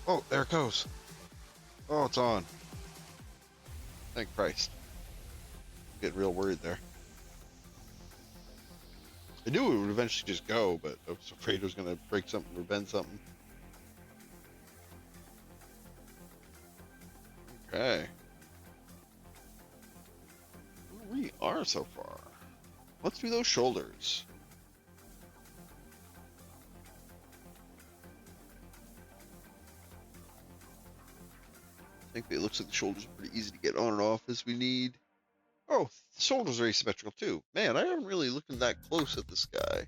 Oh, there it goes. Oh, it's on. Thank Christ. I'm getting real worried there. I knew it would eventually just go, but I was afraid it was going to break something or bend something. Okay. Where we are so far. Let's do those shoulders. I think it looks like the shoulders are pretty easy to get on and off as we need. Oh, the shoulders are asymmetrical too. Man, I haven't really looked that close at this guy.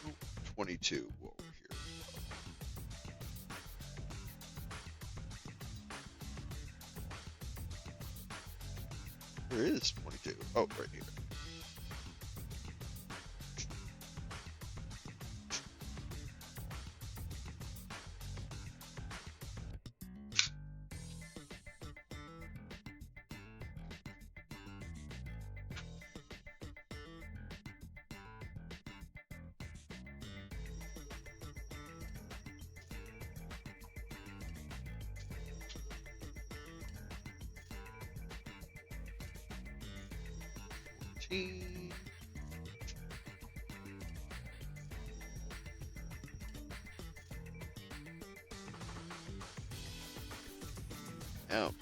Oh, 22 over here. Where is 22? Oh, right here. 14. Out.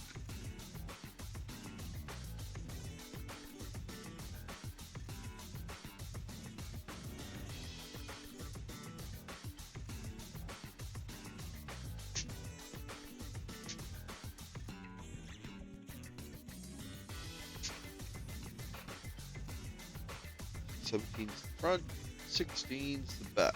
Seventeen's the front, 16's the back.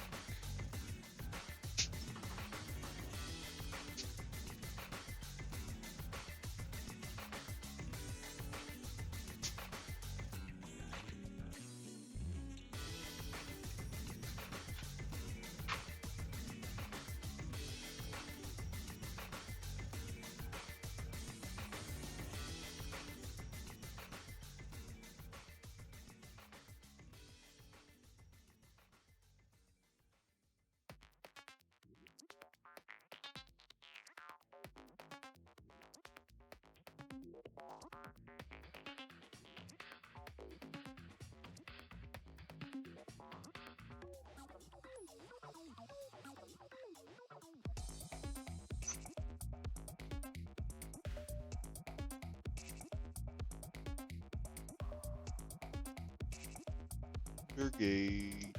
Gate.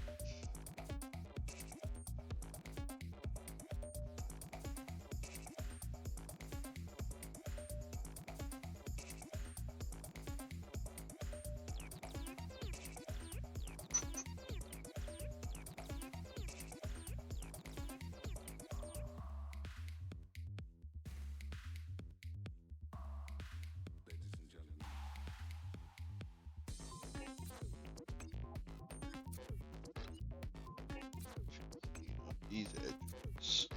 These edges.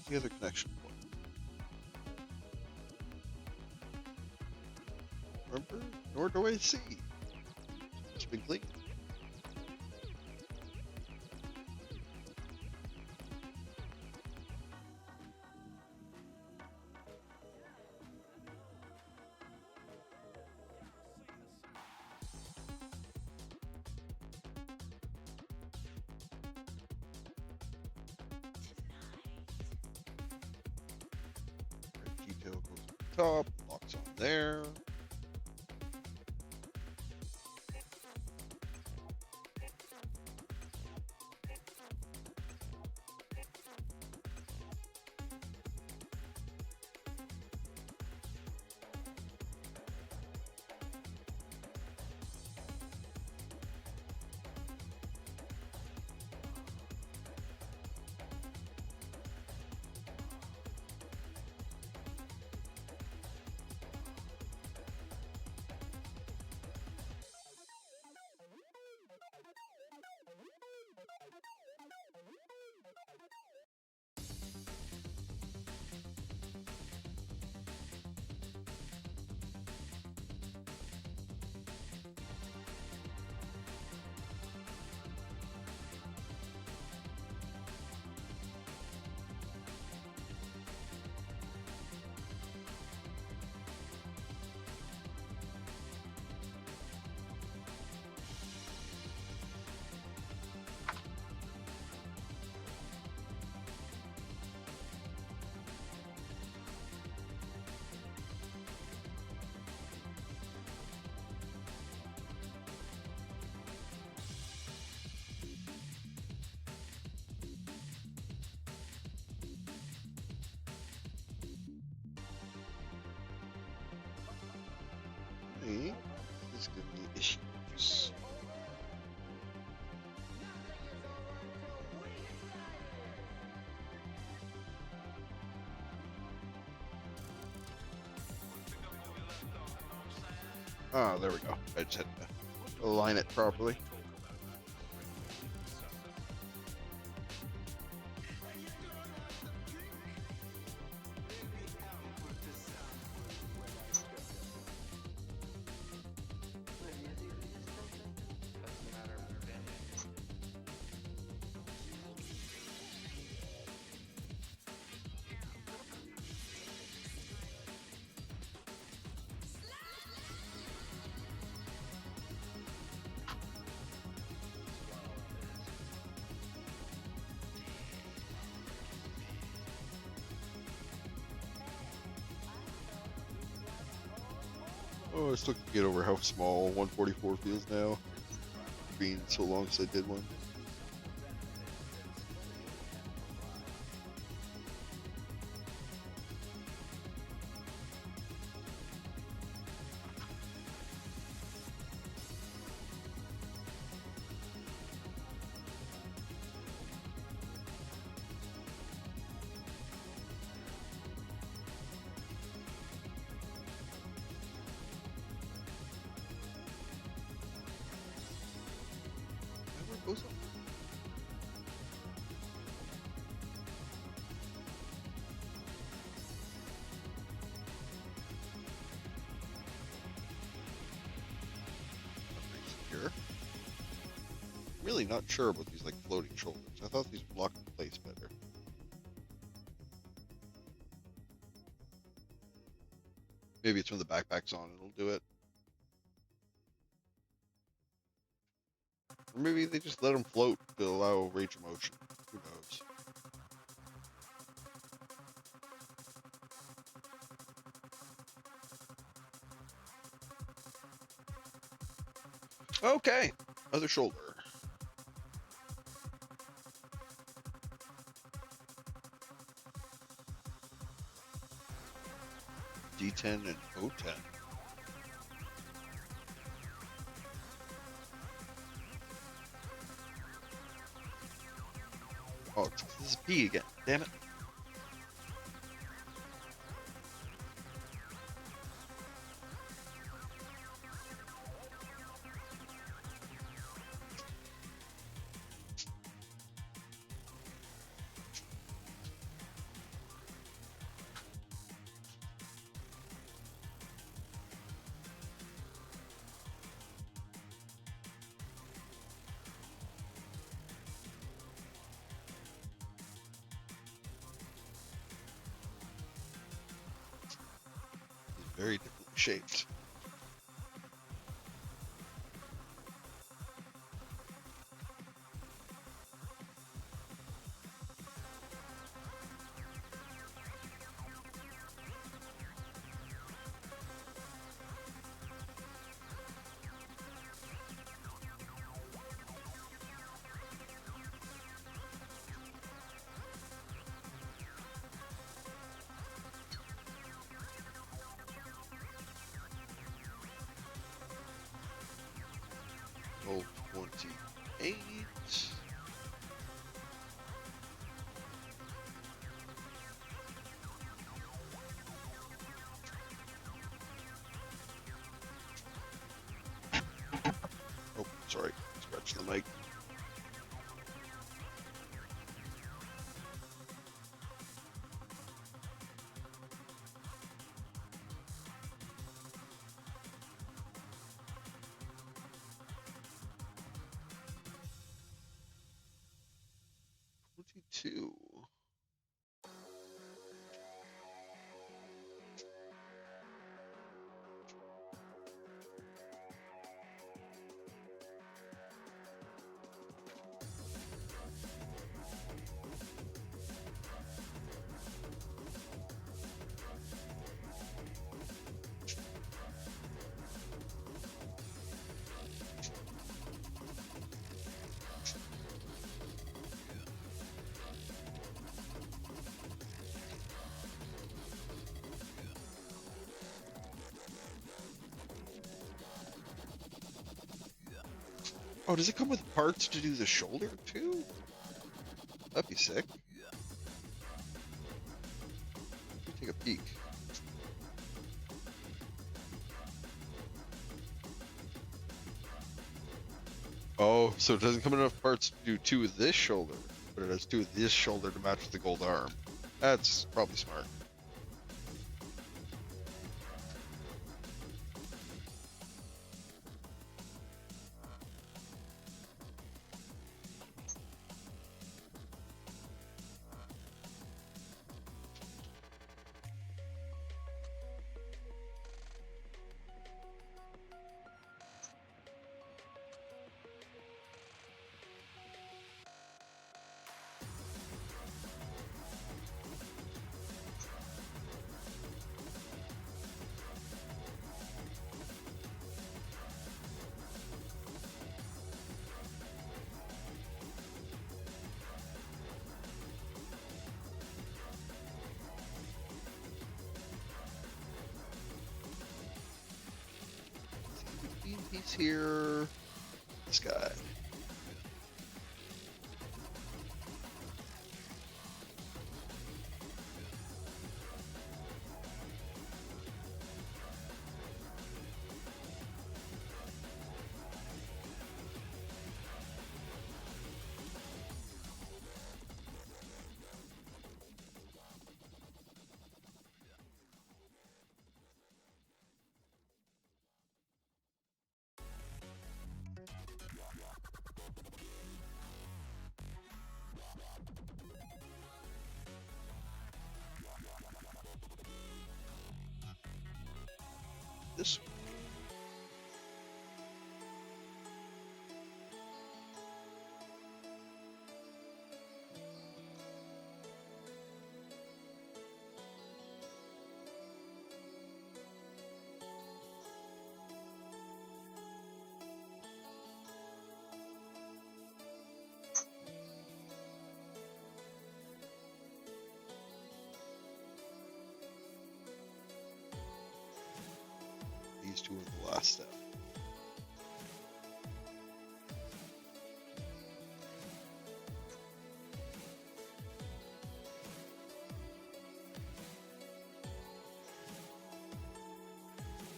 The other connection point. Remember? Nor do I see. It's been clean. Detail goes on top, locks on there. Hey, this is gonna be issues. Ah, there we go. I just had to align it properly. Oh, I still can get over how small 144 feels now. Being so long since I did one. Where goes it? Here. Really not sure about these like floating shoulders. I thought these blocked in place better. Maybe it's when the backpack's on it'll do it. Or maybe they just let them float to allow range of motion. Who knows? Okay, other shoulder. D10 and O10. Oh, this is B again. Damn it. It's very differently shaped. Roll 28. Oh, sorry. Scratch the mic. Two. Oh, does it come with parts to do the shoulder too? That'd be sick. Let me take a peek. Oh, so it doesn't come in enough parts to do two of this shoulder, but it has two of this shoulder to match with the gold arm. That's probably smart. He's here. This guy. This. These two are the last step.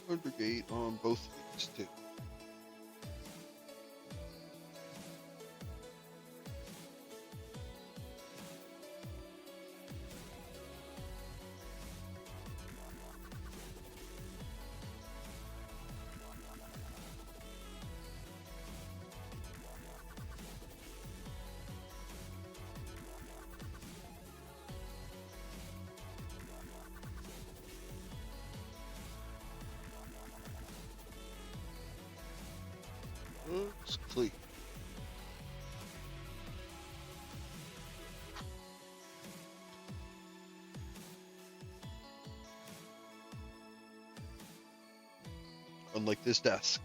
Undergate on both of these two. Looks clean. Unlike this desk.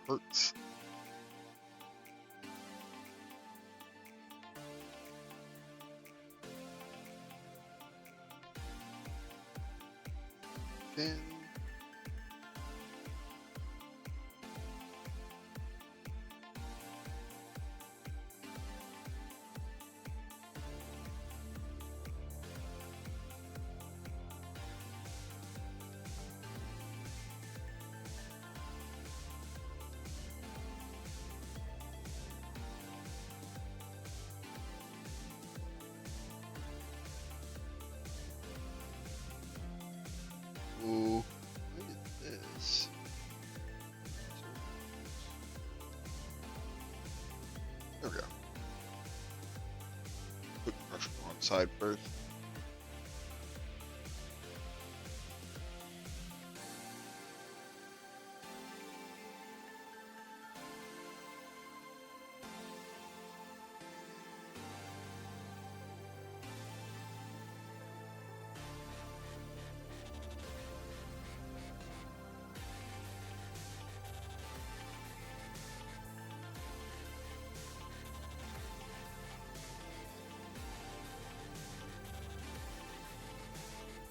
Hurts. Then ooh, look at this. There we go. Put brush on side first.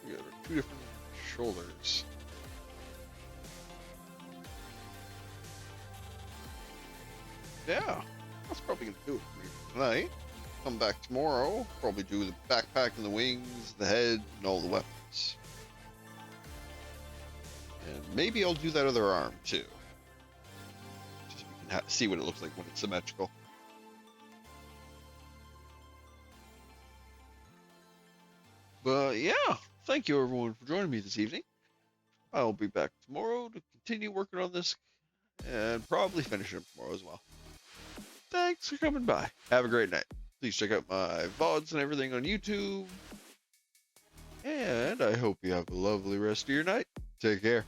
We got our two different shoulders. Yeah, that's probably gonna do it for me for tonight. Come back tomorrow. Probably do the backpack and the wings, the head, and all the weapons. And maybe I'll do that other arm too. Just so we can see what it looks like when it's symmetrical. But yeah, thank you everyone for joining me this evening. I'll be back tomorrow to continue working on this and probably finish it tomorrow as well. Thanks for coming by. Have a great night. Please check out my VODs and everything on YouTube. And I hope you have a lovely rest of your night. Take care.